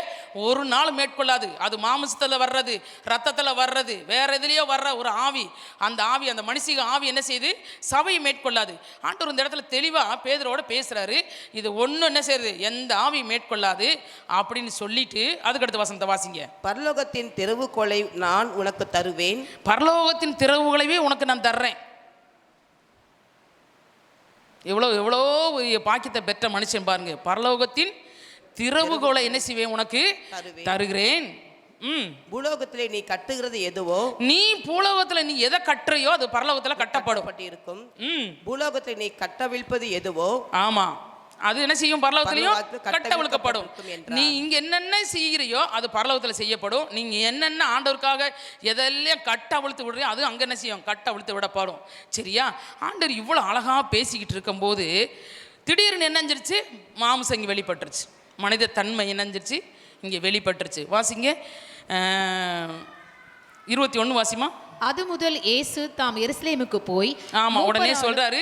ஒரு நாள் மேற்கொள்ளாது. அது மாமிசத்தில் வர்றது, ரத்தத்தில் வர்றது, வேற எதுலேயோ வர்ற ஒரு ஆவி. அந்த ஆவி, அந்த மனுஷிக ஆவி என்ன செய்யுது? சபையை மேற்கொள்ளாது. ஆண்டவர் இந்த இடத்துல தெளிவாக பேதுருவோட பேசுறாரு, இது ஒன்றும் என்ன செய்யுது? எந்த ஆவி மேற்கொள்ளாது அப்படின்னு சொல்லிட்டு அதுக்கடுத்து வசனத்தை வாசிங்க. பரலோகத்தின் திறவுகோலை நான் உனக்கு உனக்கு தருவேன். பரலோகத்தின் திறவுகளையே உனக்கு நான் தர்றேன். எவ்வளோ எவ்வளோ பாக்கியத்தை பெற்ற மனுஷன் பாருங்க. பரலோகத்தின் திறவுகோலை என்ன செய்வேன் உனக்கு தருகிறேன். பூலோகத்திலே நீ கட்டுகிறது எதுவோ, நீ பூலோகத்துல நீ எதை கட்டுறையோ அது பரலோகத்துல கட்டப்படும். பூலோகத்தில் நீ கட்டவிழ்ப்பது எதுவோ, ஆமா, அது என்ன செய்யும்? பரலோகத்திலையும் கட்டவிழ்க்கப்படும். நீ இங்க என்னென்ன செய்கிறியோ அது பரலோகத்துல செய்யப்படும். நீங்க என்னென்ன ஆண்டவருக்காக எதெல்லாம் கட்டவிழ்த்து விடுறியோ அது அங்க என்ன செய்யும்? கட்டவிழ்த்து விடப்படும். சரியா? ஆண்டவர் இவ்வளவு அழகா பேசிக்கிட்டு இருக்கும்போது திடீர்னு என்னஞ்சிருச்சு? மாம்சம் இங்கே வெளிப்பட்டுருச்சு. மனித தன்மை என்னஞ்சிருச்சு? இங்கே வெளிப்பட்டுருச்சு. வாசிங்க 21 வாசிமா. அது முதல் இயேசு தாம் எருசலேமுக்கு போய், ஆமா, உடனே சொல்றாரு.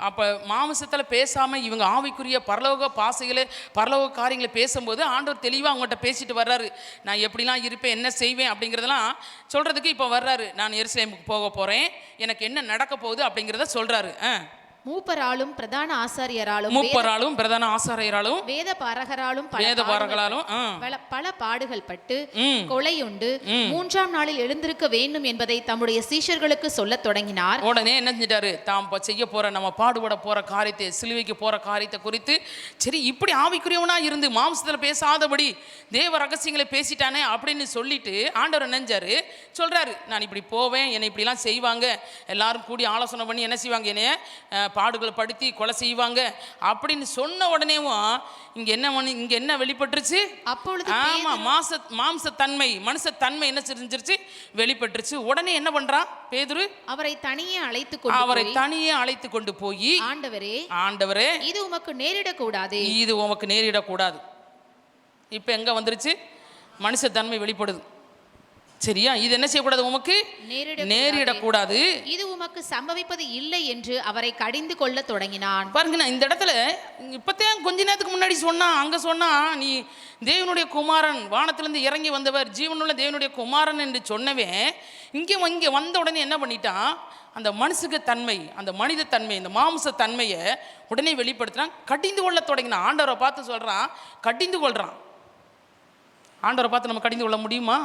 அப்போ மாம்சத்தில் பேசாமல் இவங்க ஆவிக்குரிய பரலோக பாசைகளை பரலோக காரியங்களை பேசும்போது ஆண்டவர் தெளிவாக அவங்கள்ட்ட பேசிட்டு வர்றாரு. நான் எப்படிலாம் இருப்பேன், என்ன செய்வேன் அப்படிங்கிறதெல்லாம் சொல்கிறதுக்கு இப்போ வர்றாரு. நான் எருசலேமுக்கு போக போகிறேன், எனக்கு என்ன நடக்க போகுது அப்படிங்கிறத சொல்கிறாரு. மூப்பராலும் பிரதான ஆசாரியராலும் வேத பாரகராலும் பல பாடுகள் பட்டு கொலையுண்டு 3ஆம் நாளில் எழுந்திருக்க வேண்டும் என்பதை தம்முடைய சீஷர்களுக்கு சொல்ல தொடங்கினார். உடனே என்ன செஞ்சிட்டாரு? தாம் செய்ய போற, நம்ம பாடுபட போற காரியத்தை, சிலுவைக்கு போற காரியத்தை குறித்து, சரி இப்படி ஆவிக்குரியவனா இருந்து மாம்சத்துல பேசாதபடி தேவ ரகசியங்களை பேசிட்டானே அப்படின்னு சொல்லிட்டு ஆண்டவர் நினைஞ்சாரு. சொல்றாரு, நான் இப்படி போவேன், என்னை இப்படிலாம் செய்வாங்க, எல்லாரும் கூடி ஆலோசனை பண்ணி என்ன செய்வாங்க, என்னைய பாடுகளை படுத்தி கொலை செய்வாங்க அப்படின்னு சொன்ன உடனேவும் இங்க என்ன வெளிப்பட்டுருச்சு? அப்பொழுது ஆமா, மாம்சத்தன்மை, மனுஷத்தன்மை என்ன செஞ்சிருச்சு? வெளிப்பட்டுருச்சு. உடனே என்ன பண்றான் பேதுரு? அவரை தனியே அழைத்து கொண்டு போய், ஆண்டவரே இது உமக்கு நேரிடக்கூடாது. இப்ப எங்க வந்துருச்சு? மனுஷத்தன்மை வெளிப்படுது. சரியா? இது என்ன செய்யக்கூடாது? உமக்கு நேரிடக்கூடாது, இது உமக்கு சம்பவிப்பது இல்லை என்று அவரை கடிந்து கொள்ள தொடங்கினான். பாருங்க, நான் இந்த இடத்துல இப்பத்தான் கொஞ்ச நேரத்துக்கு முன்னாடி அங்க சொன்னா நீ தேவனுடைய குமாரன், வானத்திலிருந்து இறங்கி வந்தவர், ஜீவனுள்ள தேவனுடைய குமாரன் என்று சொன்னவே இங்கே வந்த உடனே என்ன பண்ணிட்டான்? அந்த மனுஷுக்கு தன்மை, அந்த மனித தன்மை, இந்த மாம்ச தன்மையை உடனே வெளிப்படுத்துறான். கடிந்து கொள்ள தொடங்கினான். ஆண்டவரை பார்த்து சொல்றான், கடிந்து கொள்றான். ஆண்டவரை பார்த்து நம்ம கடிந்து கொள்ள முடியுமா?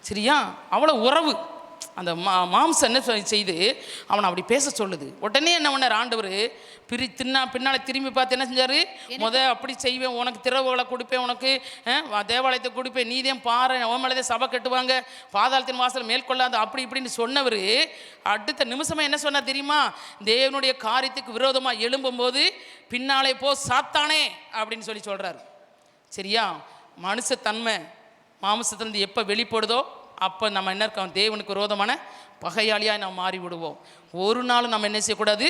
சரியா? அவ்வளோ உறவு. அந்த மாம்சம் என்ன செய்து அவனை அப்படி பேச சொல்லுது. உடனே என்ன பண்ணார் ஆண்டவர்? பின்னால் திரும்பி பார்த்து என்ன செஞ்சார்? அப்படி செய்வேன், உனக்கு திறவுகளை கொடுப்பேன், உனக்கு தேவாலயத்தை கொடுப்பேன், நீதேன் பாரு, ஓமலதே சபை கட்டுவாங்க, பாதாளத்தின் வாசல் மேற்கொள்ளாது, அப்படி இப்படின்னு சொன்னவர் அடுத்த நிமிஷமாக என்ன சொன்னார் தெரியுமா? தேவனுடைய காரியத்துக்கு விரோதமாக எழும்பும்போது பின்னாலே போ சாத்தானே அப்படின்னு சொல்கிறார். சரியா? மனுஷத்தன்மை மாம்சத்திலிருந்து எப்போ வெளிப்படுதோ அப்போ நம்ம என்ன இருக்கோம்? தேவனுக்கு விரோதமான பகையாளியாக நம்ம மாறி விடுவோம். ஒரு நாளும் நம்ம என்ன செய்யக்கூடாது?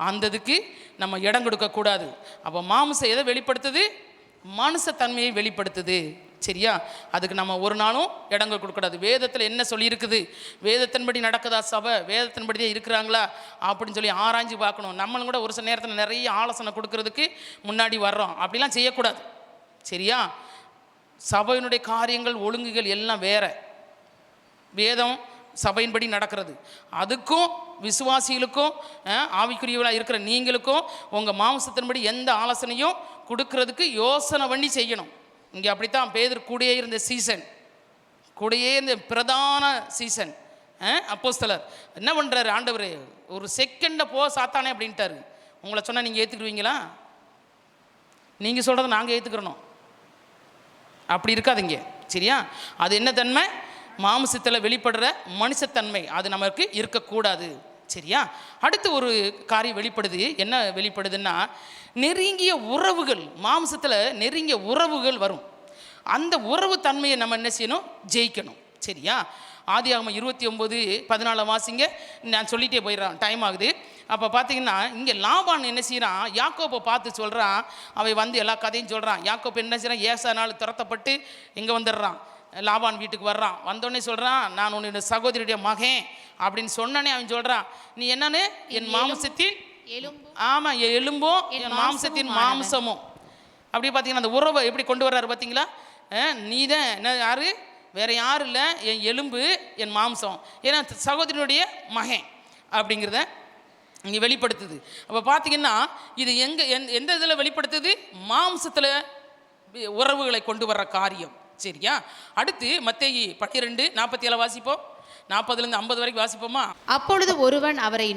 அந்ததுக்கு நம்ம இடம் கொடுக்கக்கூடாது. அப்போ மாம்சம் எதை வெளிப்படுத்துது? மனுஷத்தன்மையை வெளிப்படுத்துது. சரியா? அதுக்கு நம்ம ஒரு நாளும் இடங்கள் கொடுக்கூடாது. வேதத்தில் என்ன சொல்லியிருக்குது? வேதத்தின்படி நடக்குதா சபை? வேதத்தின்படியே இருக்கிறாங்களா அப்படின்னு சொல்லி ஆராய்ஞ்சு பார்க்கணும். நம்மளும் கூட ஒரு சில நேரத்தில் நிறைய ஆலோசனை கொடுக்கறதுக்கு முன்னாடி வர்றோம். அப்படிலாம் செய்யக்கூடாது. சரியா? சபையினுடைய காரியங்கள், ஒழுங்குகள் எல்லாம் வேற. வேதம் சபையின்படி நடக்கிறது. அதுக்கும் விசுவாசிகளுக்கும் ஆவிக்குரியவர்களாக இருக்கிற நீங்களுக்கும் உங்கள் மாம்சத்தின்படி எந்த ஆலோசனையும் கொடுக்கறதுக்கு யோசனை பண்ணி செய்யணும். இங்கே அப்படித்தான் பேதுரு கூடயே இருந்த சீசன், கூடயே இருந்த பிரதான சீசன் அப்போஸ்தலர் என்ன பண்ணுறாரு? ஆண்டவரே ஒரு செகண்டை போ சாத்தானே அப்படின்ட்டாரு. உங்களை சொன்னால் நீங்கள் ஏற்றுக்குருவீங்களா? நீங்கள் சொல்கிறத நாங்கள் ஏற்றுக்கிறணும். அப்படி இருக்காதுங்க. சரியா? அது என்ன தன்மை? மாம்சத்தில் வெளிப்படுற மனுஷத்தன்மை, அது நமக்கு இருக்கக்கூடாது. சரியா? அடுத்து ஒரு காரியம் வெளிப்படுது. என்ன வெளிப்படுதுன்னா, நெருங்கிய உறவுகள். மாம்சத்தில் நெருங்கிய உறவுகள் வரும். அந்த உறவு தன்மையை நம்ம என்ன செய்யணும்? ஜெயிக்கணும். சரியா? ஆதியாகமம் 29:14 வாசிங்க. நான் சொல்லிகிட்டே போயிடுறான், டைம் ஆகுது. அப்போ பார்த்தீங்கன்னா இங்கே லாபான் என்ன செய்கிறான்? யாக்கோப்பை பார்த்து சொல்கிறான். அவை எல்லா கதையும் சொல்கிறான். யாக்கோப்பு என்ன செய்கிறான்? ஏசானால் துரத்தப்பட்டு இங்கே வந்துடுறான், லாபான் வீட்டுக்கு வர்றான். வந்தோடனே சொல்கிறான், நான் உன்னுடைய சகோதரியுடைய மகன் அப்படின்னு சொன்னனே அவன் சொல்கிறான், நீ என்னன்னு? என் மாம்சத்தின் ஆமாம், எலும்பும் என் மாம்சத்தின் மாம்சமும். அப்படி பார்த்தீங்கன்னா அந்த உறவை எப்படி கொண்டு வர்றாரு பார்த்தீங்களா? நீ தான் என்ன, யாரு? வேற யாரும் இல்லை, என் எலும்பு என் மாம்சம், ஏன்னா சகோதரியுடைய மகன் அப்படிங்கிறத இங்கே வெளிப்படுத்துது. அப்போ பார்த்தீங்கன்னா இது எந்த இதில் வெளிப்படுத்துது? மாம்சத்தில் உறவுகளை கொண்டு வர்ற காரியம். சரியா? அடுத்து மத்தேயு 12:47 வாசிப்போம். 40லேருந்து 50 வரைக்கும் வாசிப்போமா? அப்பொழுது ஒருவன் அவரை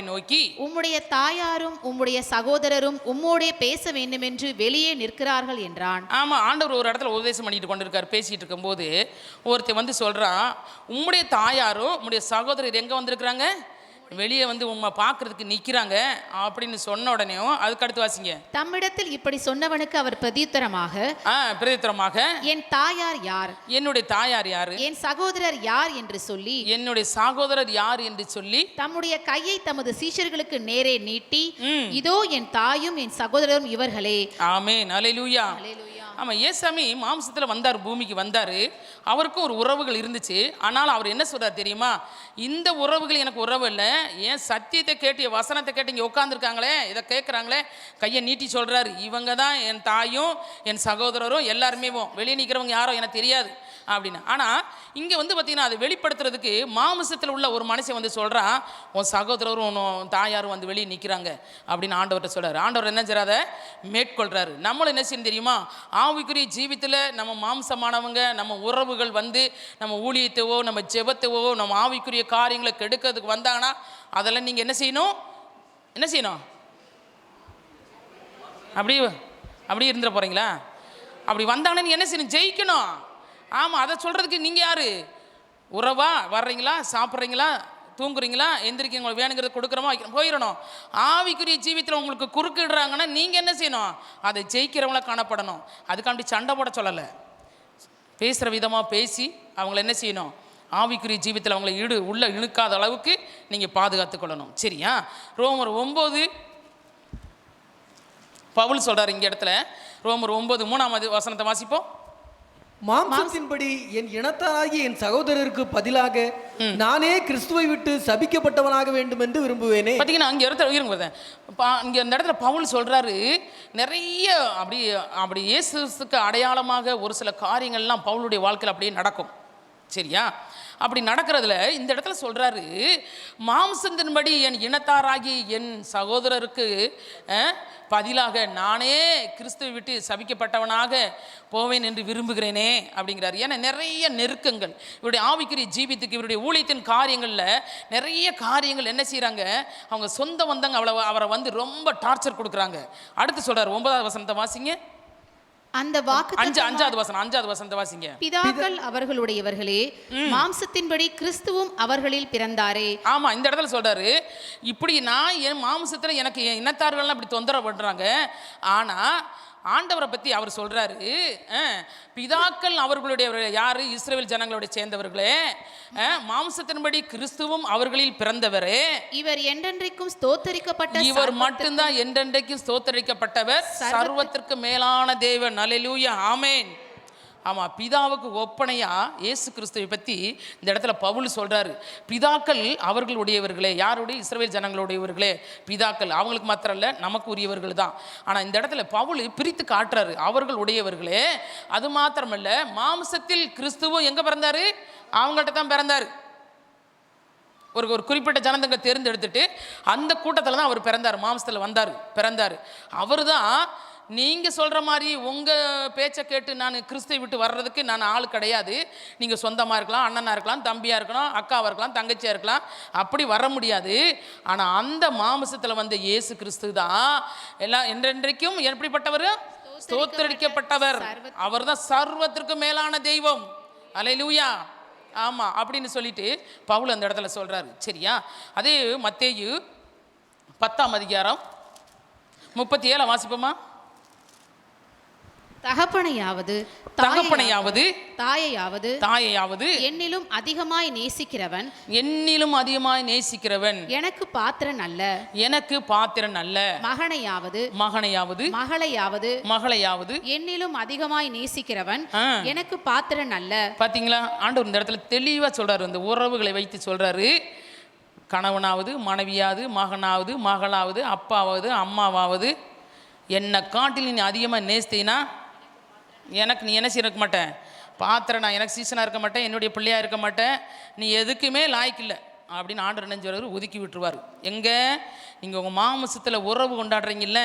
நோக்கி உம்முடைய தாயாரும் உம்முடைய சகோதரரும் உம்மோடே பேச வேண்டுமென்று வெளியே நிற்கிறார்கள் என்றான். ஆமா, ஆண்டவர் ஒரு இடத்துல உபதேசம் பண்ணிட்டு கொண்டிருக்காரு. பேசிட்டு இருக்கும்போது ஒருத்தன் வந்து சொல்றான், உம்முடைய தாயாரும் உம்முடைய சகோதரர் எங்க வந்திருக்கிறாங்க? வெளியே வந்து உம்மை பார்க்கறதுக்கு நிற்கிறாங்க அப்படின்னு சொன்ன உடனேயும் அதுக்கு அடுத்து வாசிங்க. தம்மிடத்தில் இப்படி சொன்னவனுக்கு அவர் பிரதியுத்தரமாக என் தாயார் யார், என்னுடைய தாயார் யாரு, என் சகோதரர் யார் என்று சொல்லி என்னுடைய சகோதரர் யார் என்று சொல்லி தம்முடைய கையை தமது சீஷர்களுக்கு நேரே நீட்டி, இதோ என் தாயும் என் சகோதரரும் இவர்களே. ஆமென், அல்லேலூயா. ஆமாம், ஏசாமி மாம்சத்தில் வந்தார், பூமிக்கு வந்தார். அவருக்கும் ஒரு உறவுகள் இருந்துச்சு. ஆனால் அவர் என்ன சொல்கிறார் தெரியுமா? இந்த உறவுகள் எனக்கு உறவு இல்லை, ஏன் சத்தியத்தை கேட்டு என் வசனத்தை கேட்டு இங்கே உட்காந்துருக்காங்களே, இதை கேட்குறாங்களே, கையை நீட்டி சொல்கிறாரு, இவங்க தான் என் தாயும் என் சகோதரரும், எல்லாருமே வெளியே நிற்கிறவங்க யாரோ எனக்கு தெரியாது அப்படின்னு. ஆனால் இங்கே வந்து பார்த்தீங்கன்னா அதை வெளிப்படுத்துறதுக்கு மாமிசத்தில் உள்ள ஒரு மனுஷன் வந்து சொல்கிறான், உன் சகோதரரும் உன் தாயாரும் வந்து வெளியே நிற்கிறாங்க அப்படின்னு ஆண்டவர்கிட்ட சொல்கிறார். ஆண்டவர் என்ன செய்றாத மேற்கொள்கிறாரு. நம்மளும் என்ன செய்யணும் தெரியுமா? ஆவிக்குரிய ஜீவித்தில் நம்ம மாம்சமானவங்க, நம்ம உறவுகள் வந்து நம்ம ஊழியத்தைவோ நம்ம ஜெபத்தைவோ நம்ம ஆவிக்குரிய காரியங்களை கெடுக்கிறதுக்கு வந்தாங்கன்னா அதெல்லாம் நீங்கள் என்ன செய்யணும்? அப்படி இருந்துட போகிறீங்களா? அப்படி வந்தாங்கன்னா நீங்கள் என்ன செய்யணும்? ஜெயிக்கணும். ஆமாம், அதை சொல்கிறதுக்கு நீங்கள் யார்? உறவா? வர்றீங்களா, சாப்பிட்றீங்களா, தூங்குறீங்களா, எந்திரிக்க உங்களுக்கு வேணுங்கிறத கொடுக்குறோமா, போயிடணும். ஆவிக்குரிய ஜீவித்தில் உங்களுக்கு குறுக்கிடுறாங்கன்னா நீங்கள் என்ன செய்யணும்? அதை ஜெயிக்கிறவங்கள காணப்படணும். அதுக்காண்டி சண்டை போட சொல்லலை, பேசுகிற விதமாக பேசி அவங்கள என்ன செய்யணும்? ஆவிக்குரிய ஜீவித்தில் அவங்கள உள்ள இழுக்காத அளவுக்கு நீங்கள் பாதுகாத்து கொள்ளணும். சரியா? ரோமர் 9 பவுல் சொல்கிறார் இங்கே இடத்துல. ரோமர் 9:3 வசனத்தை வாசிப்போம். மாம்சத்தின்படி என் இனத்தாராகிய என் சகோதரருக்கு பதிலாக நானே கிறிஸ்துவை விட்டு சபிக்கப்பட்டவனாக வேண்டும் என்று விரும்புவேனே. பார்த்தீங்கன்னா அங்கே இங்கே இந்த இடத்துல பவுல் சொல்கிறாரு, நிறைய அப்படி இயேசுக்கு அடையாளமாக ஒரு சில காரியங்கள்லாம் பவுலுடைய வாழ்க்கையில் அப்படியே நடக்கும். சரியா? அப்படி நடக்கிறதுல இந்த இடத்துல சொல்கிறாரு, மாம்சத்தின்படி என் இனத்தாராகி என் சகோதரருக்கு பதிலாக நானே கிறிஸ்துவை விட்டு சபிக்கப்பட்டவனாக போவேன் என்று விரும்புகிறேனே அப்படிங்கிறார். ஏன்னா நிறைய நெருக்கங்கள் இவருடைய ஆவிக்குரிய ஜீவித்துக்கு, இவருடைய ஊழியத்தின் காரியங்களில் நிறைய காரியங்கள் என்ன செய்கிறாங்க? அவங்க சொந்த வந்தங்க அவரை வந்து ரொம்ப டார்ச்சர் கொடுக்குறாங்க. அடுத்து சொல்கிறார் 9வது வசனத்தை வாசிங்க. அந்த வாக்கு 5வது வசனத்தை வாசிங்க. பிதாக்கள் அவர்களுடையவர்களே, மாம்சத்தின்படி கிறிஸ்துவும் அவர்களில் பிறந்தாரே. ஆமா, இந்த இடத்துல சொல்றாரு, இப்படி நான் என் மாம்சத்துல எனக்கு என் இனத்தார்கள்லாம் இப்படி தொந்தரவு பண்றாங்க. ஆனா ஆண்டவரை பற்றி அவர் சொல்கிறாரு, பிதாக்கள் அவர்களுடைய யார்? இஸ்ரவேல் ஜனங்களோட சேர்ந்தவர்களே, மாம்சத்தின்படி கிறிஸ்துவும் அவர்களில் பிறந்தவரே, இவர் என்றென்றைக்கும் ஸ்தோத்தரிக்கப்பட்ட, இவர் மட்டும்தான் என்றென்றைக்கும் ஸ்தோத்தரிக்கப்பட்டவர், சர்வத்திற்கு மேலான தேவன். அல்லேலூயா, ஆமென். ஆமாம், பிதாவுக்கு ஒப்பனையாக இயேசு கிறிஸ்துவை பற்றி இந்த இடத்துல பவுல் சொல்கிறாரு. பிதாக்கள் அவர்களுடையவர்களே, யாருடைய? இஸ்ரவேல் ஜனங்களுடையவர்களே பிதாக்கள். அவங்களுக்கு மாத்திரம் இல்லை, நமக்கு உரியவர்கள் தான். ஆனால் இந்த இடத்துல பவுல் பிரித்து காட்டுறாரு, அவர்கள் உடையவர்களே. அது மாத்திரமல்ல, மாம்சத்தில் கிறிஸ்துவும் எங்கே பிறந்தார்? அவங்கள்ட்ட தான் பிறந்தார். ஒரு குறிப்பிட்ட ஜனதங்க தேர்ந்தெடுத்துட்டு அந்த கூட்டத்தில் தான் அவர் பிறந்தார், மாம்சத்தில் பிறந்தார். அவர் தான் நீங்கள் சொல்கிற மாதிரி உங்கள் பேச்சை கேட்டு நான் கிறிஸ்துவை விட்டு வர்றதுக்கு நான் ஆள் கிடையாது. நீங்கள் சொந்தமாக இருக்கலாம், அண்ணனாக இருக்கலாம், தம்பியாக இருக்கலாம், அக்காவாக இருக்கலாம், தங்கச்சியாக இருக்கலாம், அப்படி வர முடியாது. ஆனால் அந்த மாம்சத்தில் வந்த இயேசு கிறிஸ்து தான் எல்லாம் என்றென்றைக்கும் எப்படிப்பட்டவர்? ஸ்தோத்திரிக்கப்பட்டவர். அவர் தான் சர்வத்திற்கு மேலான தெய்வம். அல்லேலூயா, ஆமாம் அப்படின்னு சொல்லிட்டு பவுல் அந்த இடத்துல சொல்கிறாரு. சரியா? அதே மத்தேயு 10ஆம் அதிகாரம் 37 வாசிப்போமா? தகப்பனையாவது தாயையாவது என்னிலும் அதிகமாய் நேசிக்கிறவன் எனக்கு பாத்திரன் அல்ல. மகனையாவது மகளையாவது என்னிலும் அதிகமாய் நேசிக்கிறவன் எனக்கு பாத்திரன் அல்ல. பாத்தீங்களா? ஆண்டவர் இந்த இடத்துல தெளிவா சொல்றாரு, இந்த உறவுகளை வைத்து சொல்றாரு. கணவனாவது, மனைவியாவது, மகனாவது, மகளாவது, அப்பாவாவது, அம்மாவாவது என்னை காட்டில் நீ அதிகமாக நேசித்தீங்கன்னா எனக்கு நீ என்ன செய்ய மாட்டேன்? பாத்திரம். நான் எனக்கு சீசனாக இருக்க மாட்டேன், என்னுடைய பிள்ளையாக இருக்க மாட்டேன், நீ எதுக்குமே லாய்க்கு இல்லை. அப்படின்னு ஆண்டவர் என்ன சொல்றாரு, ஒதுக்கி விட்டுருவார். எங்கே நீங்கள் உங்கள் மாமிசத்தில் உறவு கொண்டாடுறீங்கல்ல,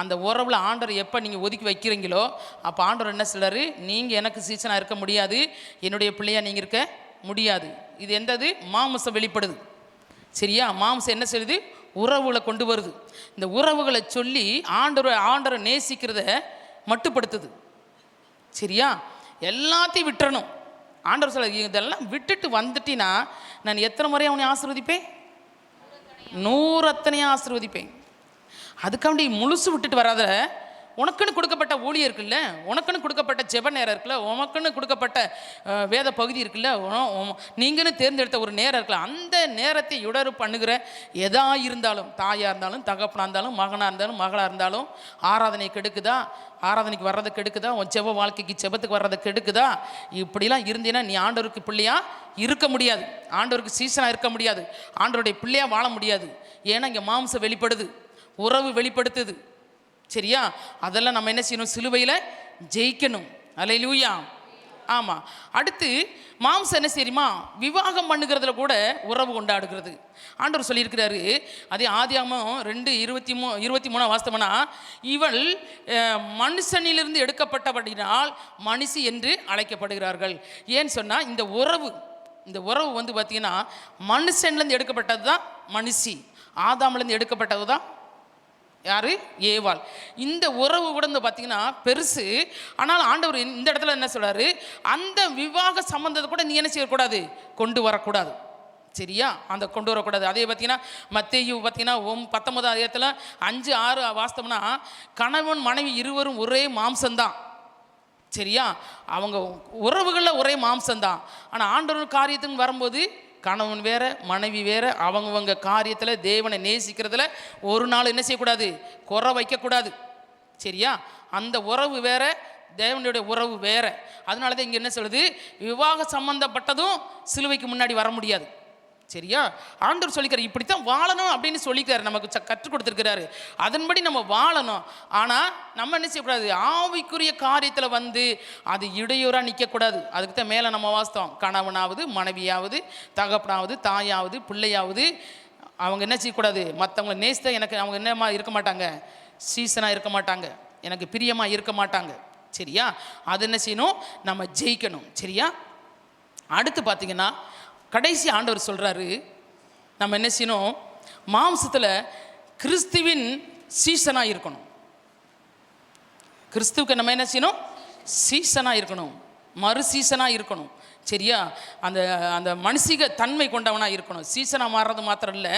அந்த உறவில் ஆண்டவர் எப்போ நீங்கள் ஒதுக்கி வைக்கிறீங்களோ அப்போ ஆண்டவர் என்ன சொல்றாரு, நீங்கள் எனக்கு சீசனாக இருக்க முடியாது, என்னுடைய பிள்ளையா நீங்கள் இருக்க முடியாது. இது எந்தது? மாமிசம் வெளிப்படுது. சரியா? மாம்சம் என்ன செய்யுது? உறவுகளை கொண்டு வருது. இந்த உறவுகளை சொல்லி ஆண்டவரை நேசிக்கிறத மட்டுப்படுத்துது. சரியா? எல்லாத்தையும் விட்டுறணும். ஆண்டவர் சொல்ல, இதெல்லாம் விட்டுட்டு வந்துட்டினா நான் எத்தனை முறை அவனை ஆசீர்வதிப்பேன்? 100 அத்தனையாக ஆசீர்வதிப்பேன். அதுக்காண்டி முழுசு விட்டுட்டு வராத. உனக்குன்னு கொடுக்கப்பட்ட ஊழியம் இருக்குல்ல, உனக்குன்னு கொடுக்கப்பட்ட ஜெப நேரம் இருக்குல்ல, உனக்குன்னு கொடுக்கப்பட்ட வேத பகுதி இருக்குல்ல, நீங்கன்னு தேர்ந்தெடுத்த ஒரு நேரம் இருக்குல்ல, அந்த நேரத்தை இடறு பண்ணுகிற எதா இருந்தாலும், தாயாக இருந்தாலும், தகப்பனாக இருந்தாலும், மகனாக இருந்தாலும், மகளாக இருந்தாலும், ஆராதனை கெடுக்குதா, ஆராதனைக்கு வர்றதை கெடுக்குதா, உன் ஜெப வாழ்க்கைக்கு ஜெபத்துக்கு வர்றதை கெடுக்குதா, இப்படிலாம் இருந்தீன்னா நீ ஆண்டவருக்கு பிள்ளையாக இருக்க முடியாது, ஆண்டவருக்கு சீசனாக இருக்க முடியாது, ஆண்டவருடைய பிள்ளையாக வாழ முடியாது. ஏன்னா இங்கே மாம்சம் வெளிப்படுது, உறவு வெளிப்படுத்துது. சரியா? அதெல்லாம் நம்ம என்ன செய்யணும்? சிலுவையில் ஜெயிக்கணும். அல்லேலூயா. ஆமாம். அடுத்து மாம்சம் என்ன செய்யுமா? விவாகம் பண்ணுகிறதுல கூட உறவு கொண்டாடுகிறது. ஆண்டவர் சொல்லியிருக்கிறாரு, அதே ஆதியாகமம் 2:23 வாஸ்தவனா, இவள் மனுஷனிலிருந்து எடுக்கப்பட்டபடினால் மனுஷி என்று அழைக்கப்படுகிறார்கள். ஏன்னு சொன்னால் இந்த உறவு வந்து பார்த்தீங்கன்னா மனுஷன்லேருந்து எடுக்கப்பட்டது தான் மனுஷி, ஆதாம்லேருந்து எடுக்கப்பட்டது தான் யாரு? ஏவாள். இந்த உறவு கூட வந்து பார்த்தீங்கன்னா பெருசு. ஆனால் ஆண்டவர் இந்த இடத்துல என்ன சொல்றாரு, அந்த விவாக சம்பந்தத்தை கூட நீ என்ன செய்யக்கூடாது? கொண்டு வரக்கூடாது. சரியா? அந்த கொண்டு வரக்கூடாது. அதே பார்த்தீங்கன்னா மத்தேயு பார்த்தீங்கன்னா 19 அதிகாரத்தில் 5-6 வாஸ்தவம்னா, கணவன் மனைவி இருவரும் ஒரே மாம்சம்தான். சரியா? அவங்க உறவுகளில் ஒரே மாம்சம்தான். ஆனால் ஆண்டவர் காரியத்துக்கு வரும்போது கணவன் வேற, மனைவி வேற, அவங்கவங்க காரியத்தில் தேவனை நேசிக்கிறதுல ஒரு நாள் என்ன செய்யக்கூடாது? குறை வைக்கக்கூடாது. சரியா? அந்த உறவு வேற, தேவனுடைய உறவு வேற. அதனால தான் இங்கே என்ன சொல்லுது, விவாக சம்பந்தப்பட்டதும் சிலுவைக்கு முன்னாடி வர முடியாது. சரியா? ஆண்டவர் சொல்லிக்கிறார், இப்படித்தான் வாழணும் அப்படின்னு சொல்லிக்கிறார், நமக்கு கற்றுக் கொடுத்துருக்கிறாரு. அதன்படி நம்ம வாழணும். ஆனால் நம்ம என்ன செய்யக்கூடாது? ஆவிக்குரிய காரியத்தில் வந்து அது இடையூறாக நிற்கக்கூடாது. அதுக்கு தான் மேலே நம்ம வாஸ்தவம், கணவனாவது, மனைவியாவது, தகப்பனாவது, தாயாவது, பிள்ளையாவது, அவங்க என்ன செய்யக்கூடாது? மற்றவங்களை நேசித்த எனக்கு அவங்க என்னமா இருக்க மாட்டாங்க? சீசனாக இருக்க மாட்டாங்க, எனக்கு பிரியமாக இருக்க மாட்டாங்க. சரியா? அது என்ன செய்யணும்? நம்ம ஜெயிக்கணும். சரியா? அடுத்து பார்த்தீங்கன்னா கடைசி ஆண்டவர் சொல்கிறாரு, நம்ம என்ன செய்யணும்? மாம்சத்தில் கிறிஸ்துவின் சீசனாக இருக்கணும். கிறிஸ்துவுக்கு நம்ம என்ன செய்யணும்? சீசனாக இருக்கணும், மறு சீசனாக இருக்கணும். சரியா? அந்த அந்த மனுஷிக தன்மை கொண்டவனாக இருக்கணும். சீசனாக மாறுறது மாத்திரம் இல்லை,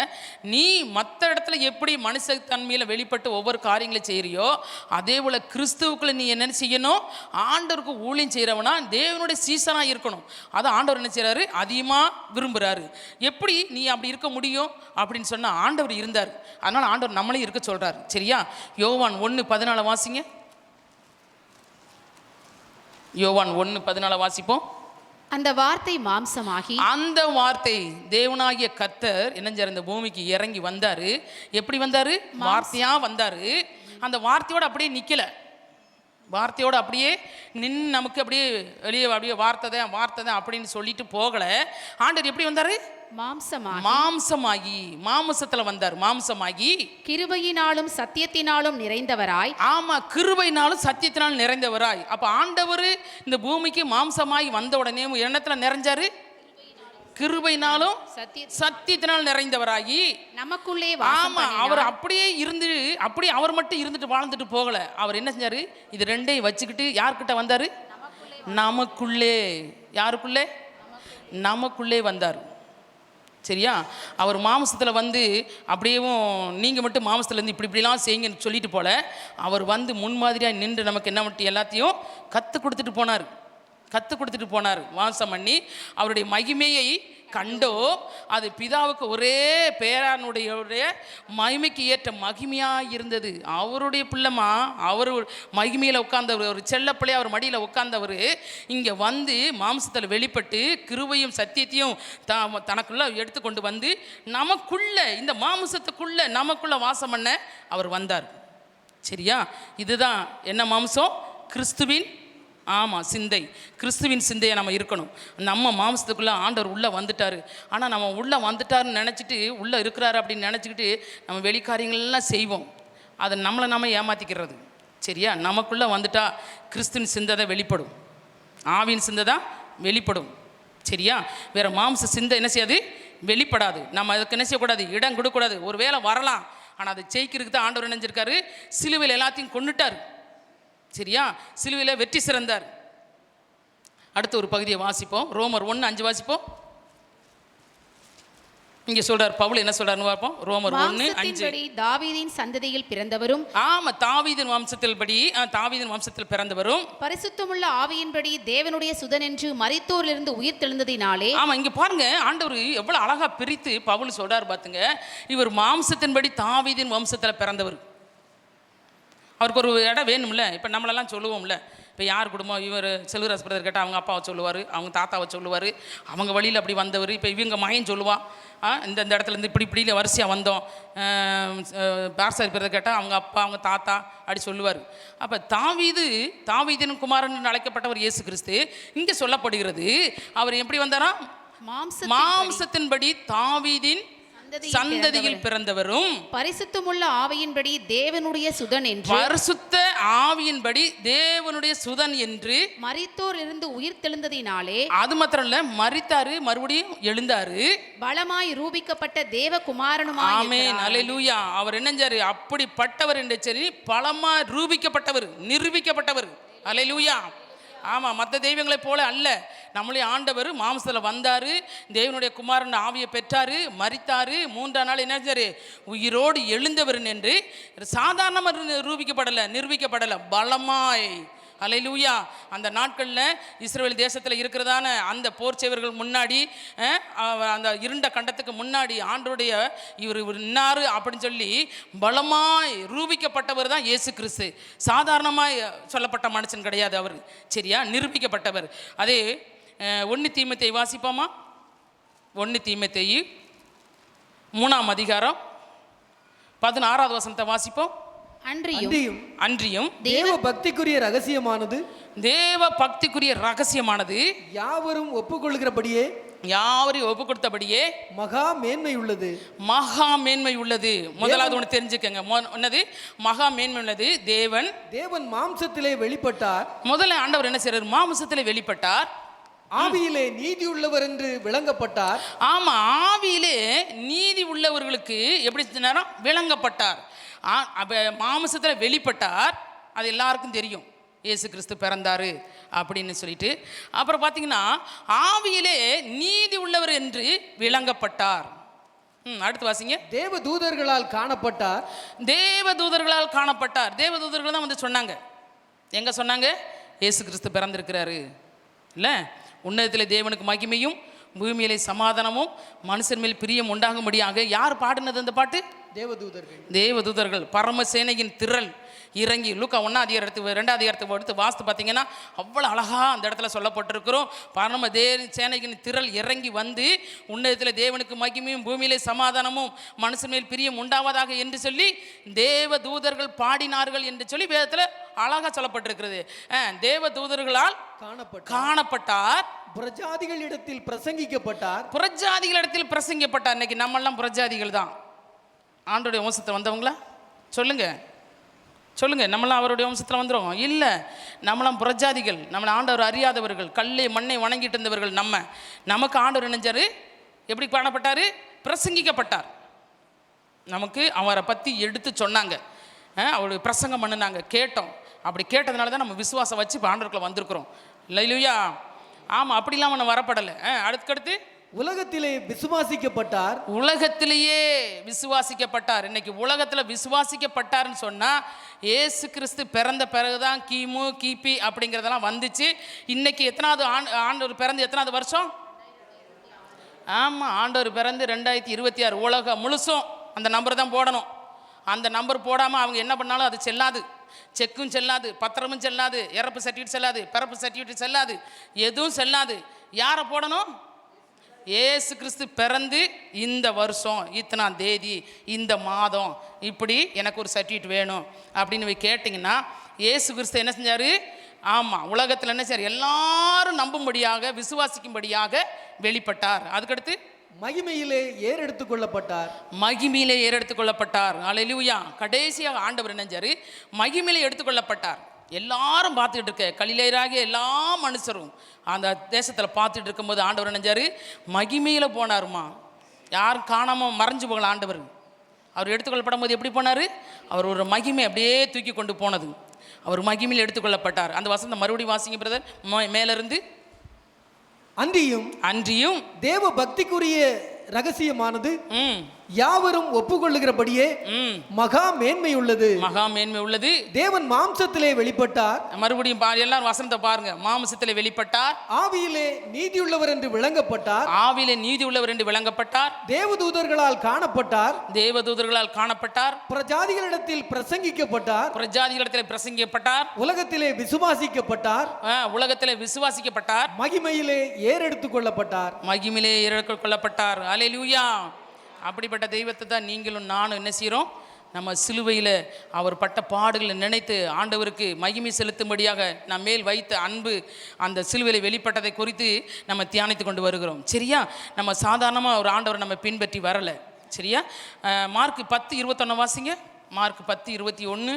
நீ மற்ற இடத்துல எப்படி மனுஷ தன்மையில் வெளிப்பட்டு ஒவ்வொரு காரியங்களை செய்கிறியோ அதே போல் கிறிஸ்துவுக்குள்ள நீ என்ன செய்யணும்? ஆண்டவருக்கு ஊழியம் செய்கிறவனா தேவனுடைய சீசனாக இருக்கணும். அதை ஆண்டவர் என்ன செய்கிறாரு? அதிகமாக விரும்புகிறாரு. எப்படி நீ அப்படி இருக்க முடியும் அப்படின்னு சொன்னால், ஆண்டவர் இருந்தார், அதனால் ஆண்டவர் நம்மளையும் இருக்க சொல்கிறார். சரியா? யோவான் 1:14 வாசிங்க. யோவான் 1:14 வாசிப்போம். அந்த வார்த்தை மாம்சமாகி, அந்த வார்த்தை தேவனாகிய கர்த்தர் என்னஞ்சார் இந்த பூமிக்கு இறங்கி வந்தாரு. எப்படி வந்தாரு? வார்த்தையா வந்தாரு. அந்த வார்த்தையோட அப்படியே நிக்கல, வார்த்தையோட அப்படியே நின்று நமக்கு அப்படியே வெளியே அப்படியே வார்த்தை தான் அப்படின்னு சொல்லிட்டு போகல. ஆண்டவர் எப்படி வந்தாரு? மாம்சமாகி மாம்சத்துல வந்தார். மாம்சமாகி கிருபையினாலும் சத்தியத்தினாலும் நிறைந்தவராய். ஆமா, கிருபையினாலும் சத்தியத்தினாலும் நிறைந்தவராய். அப்ப ஆண்டவர் இந்த பூமிக்கு மாம்சமாகி வந்த உடனே எண்ணத்துல நிறைஞ்சாரு? கிருபையினாலும் சத்தியத்தினால் நிறைந்தவராகி நமக்குள்ளே. ஆமா, அவர் அப்படியே இருந்து, அப்படியே அவர் மட்டும் இருந்துட்டு வாழ்ந்துட்டு போகல. அவர் என்ன செஞ்சாரு? இது ரெண்டையும் வச்சுக்கிட்டு யார்கிட்ட வந்தாரு? நமக்குள்ளே. யாருக்குள்ளே? நமக்குள்ளே வந்தார். சரியா? அவர் மாம்சத்தில் வந்து அப்படியேவும் நீங்கள் மட்டும் மாம்சத்துலேருந்து இப்படிலாம் செய்யுங்கன்னு சொல்லிட்டு போல, அவர் வந்து முன்மாதிரியாக நின்று நமக்கு என்ன மட்டும் எல்லாத்தையும் கற்றுக் கொடுத்துட்டு போனார். வாசம் பண்ணி அவருடைய மகிமையை கண்டோ, அது பிதாவுக்கு ஒரே பேரானுடைய மகிமைக்கு ஏற்ற மகிமையாக இருந்தது. அவருடைய பிள்ளைமா, அவர் மகிமையில் உட்கார்ந்தவர், ஒரு செல்லப்பிள்ளைய அவர் மடியில் உட்கார்ந்தவர் இங்கே வந்து மாம்சத்தில் வெளிப்பட்டு கிருபையும் சத்தியத்தையும் தனக்குள்ளே எடுத்துக்கொண்டு வந்து நமக்குள்ள, இந்த மாம்சத்துக்குள்ள நமக்குள்ள வாசம் பண்ண அவர் வந்தார். சரியா? இதுதான் என்ன மாம்சம்? கிறிஸ்துவின் ஆமாம், சிந்தை, கிறிஸ்துவின் சிந்தையை நம்ம இருக்கணும். நம்ம மாம்சத்துக்குள்ளே ஆண்டவர் உள்ளே வந்துட்டார், ஆனால் நம்ம உள்ளே வந்துட்டாருன்னு நினச்சிட்டு உள்ளே இருக்கிறாரு அப்படின்னு நினச்சிக்கிட்டு நம்ம வெளிக்காரியங்கள்லாம் செய்வோம். அதை நம்மளை நம்ம ஏமாற்றிக்கிறது. சரியா? நமக்குள்ளே வந்துட்டா கிறிஸ்துவின் சிந்தை தான் வெளிப்படும், ஆவியின் சிந்தை தான் வெளிப்படும். சரியா? வேறு மாம்ச சிந்தை என்ன செய்யாது, வெளிப்படாது. நம்ம அதுக்கு என்ன செய்யக்கூடாது, இடம் கொடுக்கக்கூடாது. ஒரு வேளை வரலாம், ஆனால் அதை ஜெயிக்கிறதுக்கு தான் ஆண்டவர் நினைஞ்சிருக்காரு. சிலுவையில் எல்லாத்தையும் கொண்டுட்டார். சரியா? சிலுவையில் வெற்றி சிறந்தார். அடுத்த ஒரு பகுதியை வாசிப்போம். ரோமர் 1:5 வாசிப்போம். இங்கே சொல்றார் பவுல், என்ன சொல்றாருன்னு பார்ப்போம். ரோமர் 1:5. தாவீதின் சந்ததியில் பிறந்தவரும், ஆமா, தாவீதின் வம்சத்தில் பிறந்தவரும், பரிசுத்தமுள்ள ஆவியின்படி தேவனுடைய சுதன் என்று மரித்தோரிலிருந்து உயிர் தெழுந்ததினாலே. ஆமா, இங்க பாருங்க, ஆண்டவர் எவ்வளவு அழகா பிரித்து பவுல் சொல்றாரு பாத்துங்க. இவர் மாம்சத்தின்படி தாவீதின் வம்சத்தில் பிறந்தவர். அவருக்கு ஒரு இடம் வேணும்ல. இப்போ நம்மளெல்லாம் சொல்லுவோம்ல, இப்போ யார் குடும்பம், இவர் செல்வராஜ் பிரதர் கேட்டால் அவங்க அப்பாவை சொல்லுவார், அவங்க தாத்தாவை சொல்லுவார், அவங்க வழியில் அப்படி வந்தவர். இப்போ இவங்க மகன் சொல்லுவாள், இந்த இடத்துலேருந்து இப்படி வரிசையாக வந்தோம். பாரசாரி பிரதர் கேட்டால் அவங்க அப்பா அவங்க தாத்தா அப்படி சொல்லுவார். அப்போ தாவீதின் குமாரன் அழைக்கப்பட்டவர் இயேசு கிறிஸ்து. இங்கே சொல்லப்படுகிறது அவர் எப்படி வந்தாரா, மாம்சத்தின்படி தாவீதின் சந்ததியில் பிறந்தவரும், பரிசுத்தமுள்ள ஆவியின்படி தேவனுடைய சுதன் என்று, பரிசுத்த ஆவியின்படி தேவனுடைய சுதன் என்று மரித்தோரிலிருந்து உயிர் தெழுந்ததினாலே. அது மாத்திரம் இல்ல, மரித்தாரு, மறுபடியும் எழுந்தாரு, பலமாய் ரூபிக்கப்பட்ட தேவகுமாரனுமாய். ஆமென், அல்லேலூயா. அவர் என்னஞ்சாரு, அப்படிப்பட்டவர் என்று சரி, பலமாய் ரூபிக்கப்பட்டவர், நிரூபிக்கப்பட்டவர். அல்லேலூயா. ஆமாம், மற்ற தெய்வங்களைப் போல அல்ல. நம்மளே ஆண்டவர் மாம்சத்தில் வந்தார், தேவனுடைய குமாரன் ஆவியை பெற்றார், மரித்தார், 3ஆம் நாள் என்ன உயிரோடு எழுந்தவர் என்று சாதாரணமாக நிரூபிக்கப்படலை, பலமாய். அல்லேலூயா. அந்த நாட்களில் இஸ்ரவேல் தேசத்தில் இருக்கிறதான அந்த போர் சேவர்கள் முன்னாடி, அந்த இருண்ட கண்டத்துக்கு முன்னாடி ஆண்டருடைய இவர் இன்னாரு அப்படின்னு சொல்லி பலமாய் ரூபிக்கப்பட்டவர் தான் இயேசு கிறிஸ்து. சாதாரணமாய் சொல்லப்பட்ட மனுஷன் கிடையாது அவர். சரியா? நிரூபிக்கப்பட்டவர். அதே 1 தீமோத்தேயு வாசிப்போமா? 1 தீமோத்தேயு 3ஆம் அதிகாரம் 16வது வசனத்தை வாசிப்போம். அன்றியும் தேவ பக்திக்குரிய ரகசியமானது யாவரும் ஒப்புக்கொள்கிறபடியே, யாவரையும் ஒப்பு கொடுத்தபடியே மகா மேன்மை உள்ளது. முதலாவது ஒன்று தெரிஞ்சுக்கங்க. என்னது மகா மேன்மை உள்ளது? தேவன் மாம்சத்திலே வெளிப்பட்டார். முதல்ல ஆண்டவர் என்ன செய்றார், மாம்சத்திலே வெளிப்பட்டார், ஆவியிலே நீதி உள்ளவர் என்று விளங்கப்பட்டார். ஆமா, ஆவியிலே நீதி உள்ளவர்களுக்கு எப்படி விளங்கப்பட்டார். மாம்சத்தில் வெளிப்பட்டார். அது எல்லாருக்கும் தெரியும், இயேசு கிறிஸ்து பிறந்தாரு அப்படின்னு சொல்லிட்டு. அப்புறம் பார்த்தீங்கன்னா ஆவியிலே நீதி உள்ளவர் என்று விளங்கப்பட்டார். அடுத்து வாசிங்க. தேவதூதர்களால் காணப்பட்டார். தேவதூதர்கள் தான் வந்து சொன்னாங்க. எங்க சொன்னாங்க? இயேசு கிறிஸ்து பிறந்திருக்கிறாரு இல்லை, உன்னதத்தில் தேவனுக்கு மகிமையும் பூமியிலே சமாதானமும் மனுஷன் மேல் பிரியம் உண்டாகும்படியாக. யார் பாடினது அந்த பாட்டு? தேவதூதர்கள், பரமசேனையின் திரள் இறங்கி. லூக்கா 1ஆம் அதிகாரத்துக்கு 2ஆம் அதிகாரத்துக்கு எடுத்து வாஸ்து பார்த்தீங்கன்னா அவ்வளோ அழகாக அந்த இடத்துல சொல்லப்பட்டிருக்கிறோம். பரம சேனையின் திரள் இறங்கி வந்து உன்னதத்தில் தேவனுக்கு மகிமையும் பூமியிலே சமாதானமும் மனுஷன் மேல் பிரியம் உண்டாவதாக என்று சொல்லி தேவதூதர்கள் பாடினார்கள் என்று சொல்லி வேதத்தில் அழகாக சொல்லப்பட்டிருக்கிறது. தேவதூதர்களால் காணப்பட்டார், புறஜாதிகளிடத்தில் பிரசங்கிக்கப்பட்டார். இன்னைக்கு நம்மெல்லாம் புறஜாதிகள் தான். ஆண்டோடைய வம்சத்தில் வந்தவங்களா சொல்லுங்க, நம்மளாம் அவருடைய வம்சத்தில் வந்துடும் இல்லை. நம்மளாம் புறஜாதிகள், நம்மளை ஆண்டவர் அறியாதவர்கள், கல்லை மண்ணை வணங்கிட்டு இருந்தவர்கள். நமக்கு ஆண்டவர் நினைஞ்சாரு, எப்படி காணப்பட்டார்? பிரசங்கிக்கப்பட்டார். நமக்கு அவரை பற்றி எடுத்து சொன்னாங்க, அவருடைய பிரசங்கம் பண்ணினாங்க, கேட்டோம். அப்படி கேட்டதுனால தான் நம்ம விசுவாசம் வச்சு இப்போ ஆண்டவருக்குள்ள வந்திருக்கிறோம். இல்லையா? ஆமாம், அப்படிலாம் நம்ம வரப்படலை. அடுத்தடுத்து உலகத்திலேயே விசுவாசிக்கப்பட்டார். இன்னைக்கு உலகத்தில் விசுவாசிக்கப்பட்டார்னு சொன்னால் இயேசு கிறிஸ்து பிறந்த பிறகுதான் கிமு கிபி அப்படிங்கிறதெல்லாம் வந்துச்சு. இன்னைக்கு எத்தனாவது ஆண்டவர் பிறந்து எத்தனாவது வருஷம்? ஆமாம், ஆண்டவர் பிறந்து 2026. உலகம் முழுசும் அந்த நம்பர் தான் போடணும். அந்த நம்பர் போடாமல் அவங்க என்ன பண்ணாலும் அது செல்லாது. செக்கும் செல்லாது, பத்திரமும் செல்லாது, இறப்பு சர்டிஃபிகேட் செல்லாது, பிறப்பு சர்டிஃபிகேட் செல்லாது, எதுவும் செல்லாது. யாரை போடணும்? இயேசு கிறிஸ்து பிறந்து இந்த வருஷம் இத்தனாம் தேதி இந்த மாதம் இப்படி எனக்கு ஒரு சர்டிஃபிகேட் வேணும் அப்படின்னு கேட்டிங்கன்னா இயேசு கிறிஸ்து என்ன செஞ்சார்? ஆமாம், உலகத்தில் என்ன சார் எல்லாரும் நம்பும்படியாக விசுவாசிக்கும்படியாக வெளிப்பட்டார். அதுக்கடுத்து மகிமையிலே ஏறெடுத்துக் கொள்ளப்பட்டார். மகிமையிலே ஏறெடுத்துக் கொள்ளப்பட்டார். அல்லேலூயா. கடைசியாக ஆண்டவர் நினைஞ்சாரு, மகிமையிலே எடுத்துக்கொள்ளப்பட்டார். எல்லாரும் பார்த்துட்டு இருக்க கலிலேயராகிய எல்லா மனுஷரும் அந்த தேசத்தில் பார்த்துட்டு இருக்கும்போது ஆண்டவர் நினைஞ்சாரு, மகிமையில் போனாருமா. யாரும் காணாமல் மறைஞ்சு போகல ஆண்டவர். அவர் எடுத்துக்கொள்ளப்படும் போது எப்படி போனார்? அவர் ஒரு மகிமை அப்படியே தூக்கி கொண்டு போனது. அவர் மகிமையில் எடுத்துக்கொள்ளப்பட்டார். அந்த வசனம் மறுபடியும் வாசிங்க பிரதர், மேலிருந்து. அன்றியும் தேவ பக்திக்குரிய ரகசியமானது யாவரும் ஒப்புக்கொள்ளுகிறபடியே மகா மேன்மை உள்ளது. மகா மேன்மை உள்ளது. தேவன் மாம்சத்திலே வெளிப்பட்டார். மறுபடியும் எல்லாரும் வசனத்தை பாருங்க. மாம்சத்திலே வெளிப்பட்டார். ஆவியிலே நீதியுள்ளவர் என்று விளங்கப்பட்டார். ஆவியிலே நீதி உள்ளவர் என்று விளங்கப்பட்டார். தேவதூதர்களால் காணப்பட்டார். தேவதூதர்களால் காணப்பட்டார். பிரஜாதிகளிடத்தில் பிரசங்கிக்கப்பட்டார். பிரஜாதிகளிடத்தில் பிரசங்கிக்கப்பட்டார். உலகத்திலே விசுவாசிக்கப்பட்டார். உலகத்திலே விசுவாசிக்கப்பட்டார். மகிமையிலே ஏறெடுத்துக் கொள்ளப்பட்டார். மகிமையிலே ஏறெடுத்துக் கொள்ளப்பட்டார். அல்லேலூயா. அப்படிப்பட்ட தெய்வத்தை தான் நீங்களும் நானும் என்ன செய்கிறோம்? நம்ம சிலுவையில் அவர் பட்ட பாடுகளை நினைத்து ஆண்டவருக்கு மகிமை செலுத்தும்படியாக நம்ம மேல் வைத்த அன்பு அந்த சிலுவையில் வெளிப்பட்டதை குறித்து நம்ம தியானித்து கொண்டு வருகிறோம். சரியா? நம்ம சாதாரணமாக ஒரு ஆண்டவரை நம்ம பின்பற்றி வரலை. சரியா? மார்க் 10:21 வாசிங்க. மார்க் 10:21.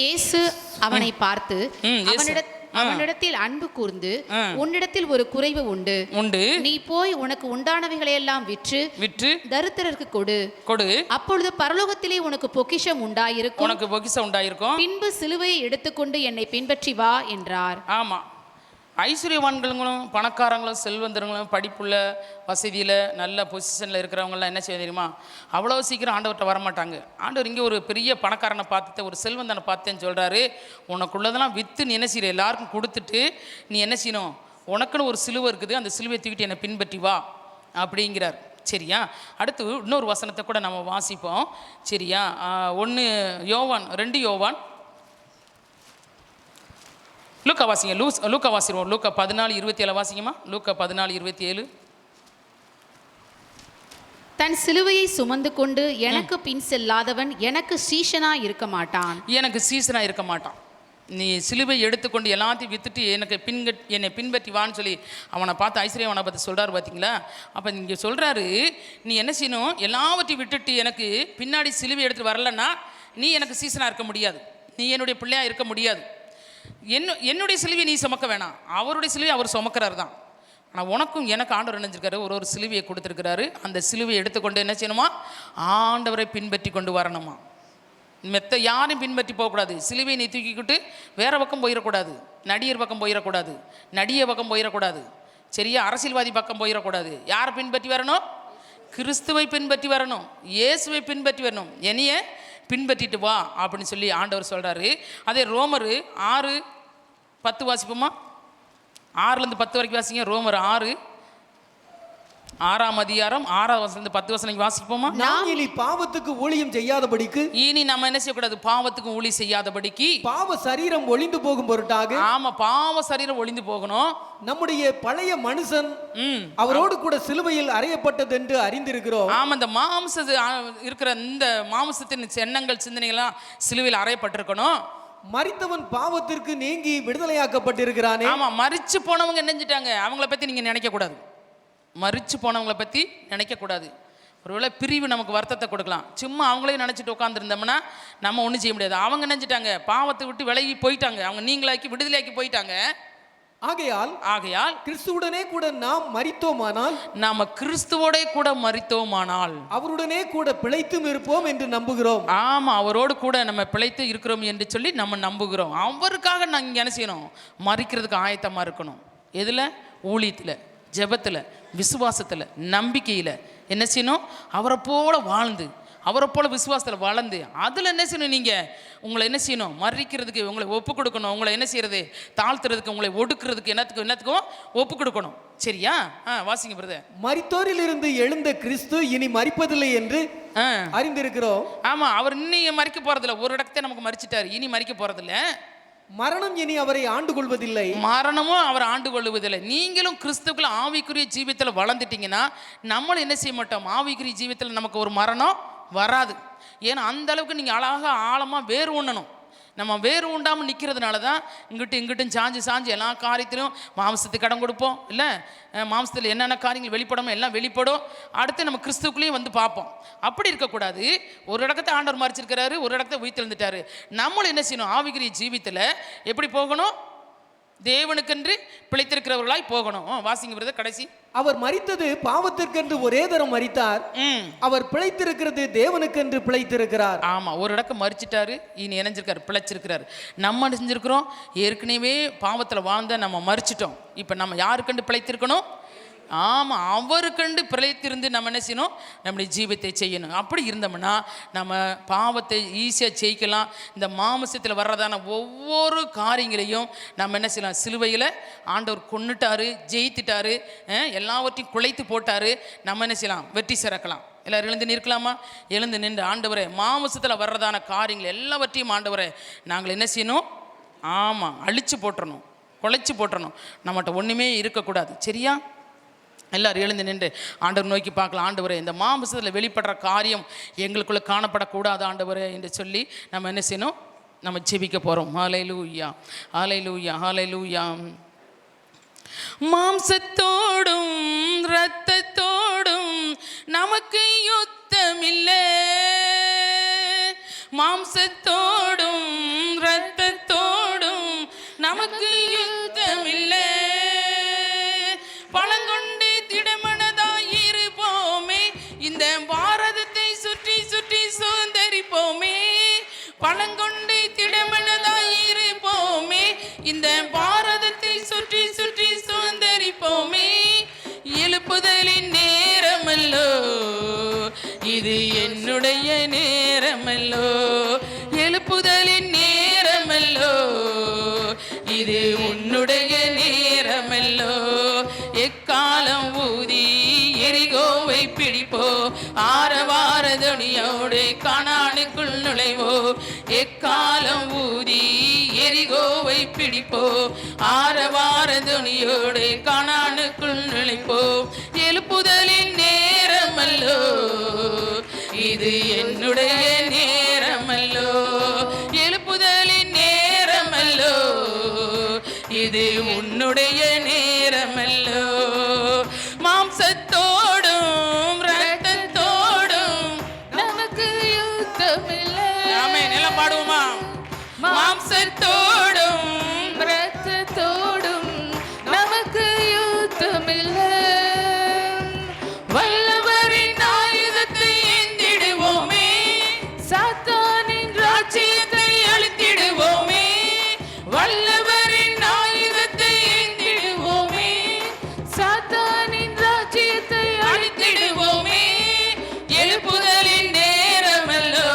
இயேசு அவனை பார்த்து அவனிடத்தில் அன்பு கூர்ந்து, உன்னிடத்தில் ஒரு குறைவு உண்டு. நீ போய் உனக்கு உண்டானவைகளையெல்லாம் விற்று தரித்திரருக்கு கொடு. அப்பொழுது பரலோகத்திலே உனக்கு பொக்கிஷம் உண்டாயிருக்கும். பின்பு சிலுவையை எடுத்துக்கொண்டு என்னை பின்பற்றி வா என்றார். ஆமா, ஐஸ்வர்யவான்களும் பணக்காரங்களும் செல்வந்தர்களும் படிப்புள்ள வசதியில் நல்ல பொசிஷனில் இருக்கிறவங்களாம் என்ன செய்ய தெரியுமா? அவ்வளோ சீக்கிரம் ஆண்டவர்கிட்ட வரமாட்டாங்க. ஆண்டவர் இங்கே ஒரு பெரிய பணக்காரனை பார்த்துட்டு ஒரு செல்வந்தனை பார்த்தேன்னு சொல்கிறாரு, உனக்குள்ளதெல்லாம் விற்று நீ என்ன செய்கிற எல்லாருக்கும் கொடுத்துட்டு நீ என்ன செய்யணும்? உனக்குன்னு ஒரு சிலுவை இருக்குது, அந்த சிலுவை தூக்கிட்டு என்னை பின்பற்றி வா அப்படிங்கிறார். சரியா? அடுத்து இன்னொரு வசனத்தை கூட நம்ம வாசிப்போம். சரியா? 2 யோவான் லூக்கா வாசிங்க. லூக்கா வாசிடுவோம். லூக்கா 14:27 வாசிங்கம்மா. லூக்கா 14:27. தன் சிலுவையை சுமந்து கொண்டு எனக்கு பின் செல்லாதவன் எனக்கு சீஷனா இருக்க மாட்டான். நீ சிலுவை எடுத்துக்கொண்டு எல்லாத்தையும் வித்துட்டு என்னை பின்பற்றி வான்னு சொல்லி அவனை பார்த்து ஐஸ்வர்யவனை பார்த்து சொல்கிறாரு. பார்த்தீங்களா? அப்போ இங்கே சொல்கிறாரு, நீ என்ன செய்யணும்? எல்லாவற்றையும் விட்டுட்டு எனக்கு பின்னாடி சிலுவை எடுத்துகிட்டு வரலன்னா நீ எனக்கு சீசனாக இருக்க முடியாது, நீ என்னுடைய பிள்ளையாக இருக்க முடியாது. என்னுடைய சிலுவையை நீ சுமக்க வேணாம், அவருடைய சிலுவையை அவர் சுமக்கிறார் தான். ஆனால் உனக்கும் எனக்கு ஆண்டவர் நினைஞ்சிருக்காரு, ஒரு சிலுவையை கொடுத்துருக்கிறாரு. அந்த சிலுவையை எடுத்துக்கொண்டு என்ன செய்யணுமா? ஆண்டவரை பின்பற்றி கொண்டு வரணுமா. மெத்த யாரையும் பின்பற்றி போகக்கூடாது. சிலுவையை நீ தூக்கிக்கிட்டு வேற பக்கம் போயிடக்கூடாது, நடிகர் பக்கம் போயிடக்கூடாது, நடிகை பக்கம் போயிடக்கூடாது. சரியா? அரசியல்வாதி பக்கம் போயிடக்கூடாது. யாரை பின்பற்றி வரணும்? கிறிஸ்துவை பின்பற்றி வரணும், இயேசுவை பின்பற்றி வரணும். என்னைய பின்பற்றிட்டு வா அப்படின்னு சொல்லி ஆண்டவர் சொல்கிறாரு. அதே ரோமர் 6:10 வாசிப்போமா? 6-10 வரைக்கும் வாசிங்க. ரோமர் 6ஆம் அதிகாரம் 6ஆம் வசனம் 10 வசனம் வாசிப்போமா? நாம் இனி பாவத்துக்கு ஊழியம் செய்யாதபடிக்கு, இனி நம்ம என்ன செய்யக்கூடாது? பாவத்துக்கு ஊழியம் செய்யாதபடிக்கு, பாவ சரீரம் ஒளிந்து போகும் பொருட்டாக. ஆமா, பாவ சரீரம் ஒளிந்து போகணும். நம்முடைய பழைய மனுஷன் அவரோடு கூட சிலுவையில் அறையப்பட்டது என்று அறிந்திருக்கிறோம். ஆமா, இந்த இருக்கிற இந்த மாம்சத்தின் எண்ணங்கள் சிந்தனைகள்லாம் சிலுவையில் அறையப்பட்டிருக்கணும். மரித்தவன் பாவத்திற்கு நீங்கி விடுதலையாக்கப்பட்டிருக்கிறானே. ஆமா, மரிச்சு போனவங்க நினைஞ்சிட்டாங்க, அவங்கள பத்தி நீங்க நினைக்க கூடாது. மரிச்சு போனவங்களை பற்றி நினைக்கக்கூடாது. ஒருவேளை பிரிவு நமக்கு வருத்தத்தை கொடுக்கலாம். சும்மா அவங்களையும் நினச்சிட்டு உட்காந்துருந்தோம்னா நம்ம ஒன்றும் செய்ய முடியாது. அவங்க நினைச்சிட்டாங்க, பாவத்தை விட்டு விலகி போயிட்டாங்க, அவங்க நீங்களாக்கி விடுதலையாக்கி போயிட்டாங்க. ஆகையால் கிறிஸ்துவுடனே கூட நாம் மரித்தோமானால், நாம கிறிஸ்துவோட கூட மரித்தோமானால் அவருடனே கூட பிழைத்தும் இருப்போம் என்று நம்புகிறோம். ஆமா, அவரோடு கூட நம்ம பிழைத்து இருக்கிறோம் என்று சொல்லி நம்ம நம்புகிறோம். அவருக்காக நாங்கள் என்ன செய்யணும்? மரிக்கிறதுக்கு ஆயத்தமாக இருக்கணும். எதில்? ஊழியத்தில், ஜெபத்தில், விசுவாசத்தில், நம்பிக்கையில் என்ன செய்யணும்? அவரை போல வாழ்ந்து, அவரை போல விசுவாசத்தில் வளர்ந்து, அதில் என்ன செய்யணும்? நீங்கள் உங்களை என்ன செய்யணும்? மறிக்கிறதுக்கு உங்களை ஒப்பு கொடுக்கணும். உங்களை என்ன செய்யறது? தாழ்த்துறதுக்கு, உங்களை ஒடுக்கிறதுக்கு என்னத்துக்கும் ஒப்பு கொடுக்கணும். சரியா? வாசிங்க பிரதர். மரித்தோரில் இருந்து எழுந்த கிறிஸ்து இனி மரிப்பதில்லை என்று அறிந்திருக்கிறோம். ஆமா, அவர் இன்னும் மறிக்க போறதில்லை. ஒரு இடத்தை நமக்கு மறிச்சிட்டாரு, இனி மறிக்க போறதில்லை. மரணம் இனி அவரை ஆண்டு கொள்வதில்லை. மரணமும் அவர் ஆண்டு கொள்வதில்லை. நீங்களும் கிறிஸ்துக்குள்ள ஆவிக்குரிய ஜீவியத்தில் வளர்ந்துட்டீங்கன்னா நம்மளும் என்ன செய்ய மாட்டோம்? ஆவிக்குரிய ஜீவியத்தில் நமக்கு ஒரு மரணம் வராது. ஏன்னா அந்த அளவுக்கு நீங்கள் அழகாக ஆழமாக வேறு ஊண்டணும். நம்ம வேறு உண்டாமல் நிற்கிறதுனால தான் இங்கிட்டும் சாஞ்சு எல்லா காரியத்திலும் மாம்சத்துக்கு இடம் கொடுப்போம். இல்லை மாம்சத்தில் என்னென்ன காரியங்கள் வெளிப்படமோ எல்லாம் வெளிப்படும். அடுத்து நம்ம கிறிஸ்துக்குள்ளேயும் வந்து பார்ப்போம். அப்படி இருக்கக்கூடாது. ஒரு இடத்தை ஆண்டவர் மறைச்சிருக்கிறாரு, ஒரு இடத்த உயிர்த்தெழுந்துட்டாரு. நம்மளும் என்ன செய்யணும்? ஆவிக்குரிய ஜீவித்தில் எப்படி போகணும்? தேவனுக்கென்று பிழைத்திருக்கிறவர்களாய் போகணும். வாசிங்க பிரதர் கடைசி. அவர் மரித்தது பாவத்திற்கென்று ஒரே தரம் மரித்தார், அவர் பிழைத்திருக்கிறது தேவனுக்கென்று பிழைத்திருக்கிறார். ஆமா, ஒரு இடக்கம் மறிச்சிட்டாரு, இனி இணைஞ்சிருக்காரு, பிழைச்சிருக்கிறாரு. நம்ம செஞ்சிருக்கிறோம், ஏற்கனவே பாவத்தில் வாழ்ந்த நம்ம மறிச்சிட்டோம். இப்போ நம்ம யாருக்கென்று பிழைத்திருக்கணும்? ஆமாம், அவருக்கண்டு பிழைத்திருந்து நம்ம என்ன செய்யணும்? நம்முடைய ஜீவத்தை செய்யணும். அப்படி இருந்தோம்னா நம்ம பாவத்தை ஈஸியாக ஜெயிக்கலாம். இந்த மாமிசத்தில் வர்றதான ஒவ்வொரு காரியங்களையும் நம்ம என்ன செய்யலாம்? சிலுவையில் ஆண்டவர் கொன்னுட்டாரு, ஜெயித்துட்டாரு, எல்லாவற்றையும் குலைத்து போட்டாரு. நம்ம என்ன செய்யலாம்? வெற்றி சிறக்கலாம். எல்லோரும் எழுந்து நிற்கலாமா? எழுந்து நின்று, ஆண்டவரே மாமிசத்தில் வர்றதான காரியங்கள் எல்லாவற்றையும் ஆண்டவரே நாங்கள் என்ன செய்யணும்? ஆமாம், அழிச்சு போட்டுறணும், குலைச்சி போட்டுறணும். நம்மகிட்ட ஒன்றுமே இருக்கக்கூடாது. சரியா? எல்லாரும் எழுந்து நின்று ஆண்டவர் நோக்கி பார்க்கலாம். ஆண்டவரே, இந்த மாம்சத்தில் வெளிப்படுற காரியம் எங்களுக்குள்ளே காணப்படக்கூடாது ஆண்டவரே என்று சொல்லி நம்ம என்ன செய்யணும்? நம்ம ஜெபிக்க போகிறோம். ஹல்லேலூயா, ஹல்லேலூயா, ஹல்லேலூயா. மாம்சத்தோடும் இரத்தத்தோடும் நமக்கு யுத்தமில்லை. மாம்சத்தோடும் இரத்தத்தோடும் நமக்கு யுத்தமில்லை. பழங்கொண்டு திடமனதாயிருப்போமே, இந்த பாரதத்தை சுற்றி சுற்றி சுதந்தரிப்போமே. பழங்கொண்டு திடமனதாயிருப்போமே, இந்த பாரதத்தை சுற்றி சுற்றி சுதந்தரிப்போமே. எழுப்புதலின் நேரமல்லோ இது, என்னுடைய நேரமல்லோ. எழுப்புதலின் நேரமல்லோ இது, உன்னுடைய நேரமல்லோ. எக்காலம் ஊதி எரிகோவை பிடிப்போ, ஆரவார துணியோடு கானானுக்குள் நுழைவோ. எக்காலம் ஊதி எரிகோவை பிடிப்போ, ஆரவார துணியோடு கானானுக்குள் நுழைப்போ. எழுப்புதலின் நேரமல்லோ இது, என்னுடைய நேரமல்லோ. எழுப்புதலின் நேரமல்லோ இது, உன்னுடைய நேரமல்லோ. மாம்சத்தோடும் இரத்தத்தோடும் நமக்கு யுத்தமில்லை. ஆமென். எல்லாம் பாடுவோமா? மாம்சத்தோடும் இரத்தத்தோடும் நமக்கு யுத்தமில்லை. வல்லவரின் ஆயுதத்தை ஏந்திடுவோமே, சாத்தானின் ராஜ்யத்தை அழித்திடுவோமே. வல்லவரின் ஆயுதத்தை ஏந்திடுவோமே, சாத்தானின் ராஜ்யத்தை அழித்திடுவோமே. எழுப்புதலின் நேரமல்லோ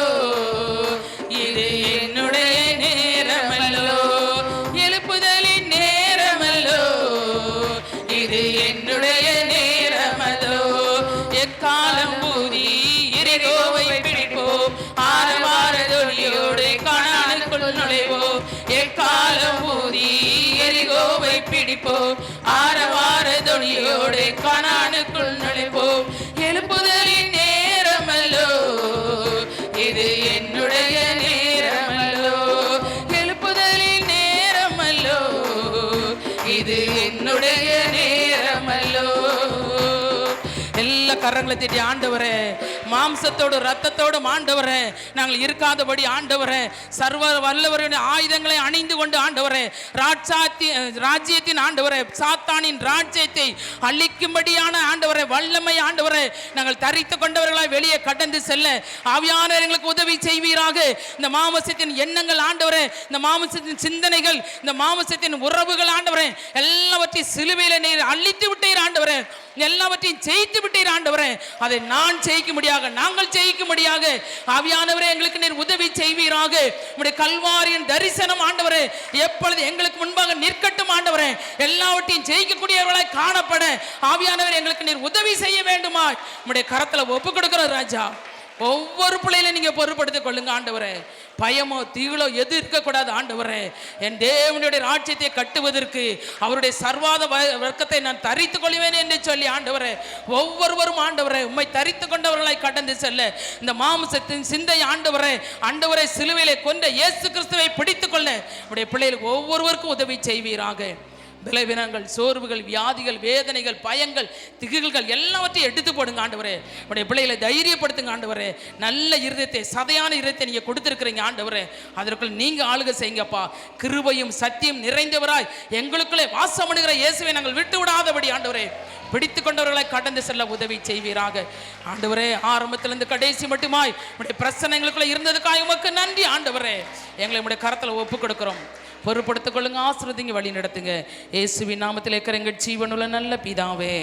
இது, என்னுடைய நேரமல்லோ. எழுப்புதலின் நேரமல்லோ இது, என்னுடைய நேரமல்லோ. எக்காலம் ஊதி எரிகோவை பிடிப்போம், ஆரவார துணியோடு கானானுக்குள் நுழைவோம். எக்காலம் ஊதி எரிகோவை பிடிப்போம், ஆரவார துணியோடு கானானுக்குள் நுழைவோம். எழுப்புதலின் நேரமல்லோ இது, என்னுடைய நேரமல்லோ. எழுப்புதலின் நேரமல்லோ இது, என்னுடைய நேரமல்லோ. எல்லா கரங்களை தட்டி, ஆண்டவரே மாம்சத்தோடு இரத்தத்தோடும் ஆண்டவரே நாங்கள் இருக்காதபடி ஆண்டவரே சர்வ வல்லவரின் ஆயுதங்களை அணிந்து கொண்டு ஆண்டவரே ராஜ்யத்தின் ஆண்டவரே சாத்தானின் ராஜ்யத்தை அழிக்கும்படியான ஆண்டவரே வல்லமை ஆண்டவரே நாங்கள் தரித்து கொண்டவர்களாய் வெளியே கடந்து செல்ல ஆவியானவர் எங்களுக்கு உதவி செய்வீராக. இந்த மாம்சத்தின் எண்ணங்கள் ஆண்டவரே, இந்த மாம்சத்தின் சிந்தனைகள், இந்த மாம்சத்தின் உறவுகள் ஆண்டவரே எல்லாவற்றையும் சிலுவையில் நீர் அழித்து விட்டீர் ஆண்டவரே. எல்லாவற்றையும் ஜெயித்து விட்டீர் ஆண்டவரே. அதை நான் ஜெயிக்க முடியாது, நாங்கள் ஜெயிக்க முடியாது. ஆவியானவரே எங்களுக்கு நீர் உதவி செய்வீராக. உம்முடைய கல்வாரியின் தரிசனம் ஆண்டவரே எப்பொழுது எங்களுக்கு முன்பாக நிற்கட்டும் ஆண்டவரே. எல்லாவற்றையும் ஜெயிக்கக்கூடியவர்களாய் காணப்பட ஆவியானவரே எங்களுக்கு நீர் உதவி செய்ய வேண்டுமா? உம்முடைய கரத்துல ஒப்பு கொடுக்கிறோம் ராஜா. ஒவ்வொரு பிள்ளையில நீங்க பொறுப்படுத்திக் கொள்ளுங்க ஆண்டவரே. பயமோ தீகளோ எது இருக்கக்கூடாது ஆண்டவரே. என் தேவனுடைய ராஜ்யத்தை கட்டுவதற்கு அவருடைய சர்வாத வர்க்கத்தை நான் தரித்துக் கொள்வேன் என்று சொல்லி ஆண்டவரே, ஒவ்வொருவரும் ஆண்டவரே உம்மை தரித்து கொண்டவர்களாய் கடந்து செல்ல இந்த மாம்சத்தின் சிந்தை ஆண்டவரே, ஆண்டவரை சிலுவையிலே கொண்ட இயேசு கிறிஸ்துவை பிடித்துக் கொள்ள உடைய பிள்ளைகளுக்கு ஒவ்வொருவருக்கும் உதவி செய்வீராக. பலவீனங்கள், சோர்வுகள், வியாதிகள், வேதனைகள், பயங்கள், திகில்கள் எல்லாவற்றையும் எடுத்து போடுங்க ஆண்டவரே. உடைய பிள்ளைகளை தைரியப்படுத்துங்க ஆண்டவரே. நல்ல இருதயத்தை, சதையான இருதயத்தை நீங்க கொடுத்திருக்கிறீங்க ஆண்டவரே. அதற்குள் நீங்க ஆளுகை செய்யுங்கப்பா. கிருபையும் சத்தியம் நிறைந்தவராய் எங்களுக்குள்ளே வாசம் பண்ணுகிற இயேசுவை நாங்கள் விட்டு விடாதபடி ஆண்டவரே பிடித்து கொண்டவர்களை கடந்து செல்ல உதவி செய்வீராக ஆண்டவரே. ஆரம்பத்திலிருந்து கடைசி மட்டுமாய் உடைய பிரச்சனைகளுக்குள்ள இருந்ததுக்காக உமக்கு நன்றி ஆண்டவரே. எங்களை உடைய கரத்தில் ஒப்பு கொடுக்கிறோம். பொறுப்படுத்திக் கொள்ளுங்க, ஆசீர்வதிங்க, வழி நடத்துங்க. இயேசுவின் நாமத்தில் இருக்கிற எங்கள் ஜீவனுள்ள நல்ல பிதாவே.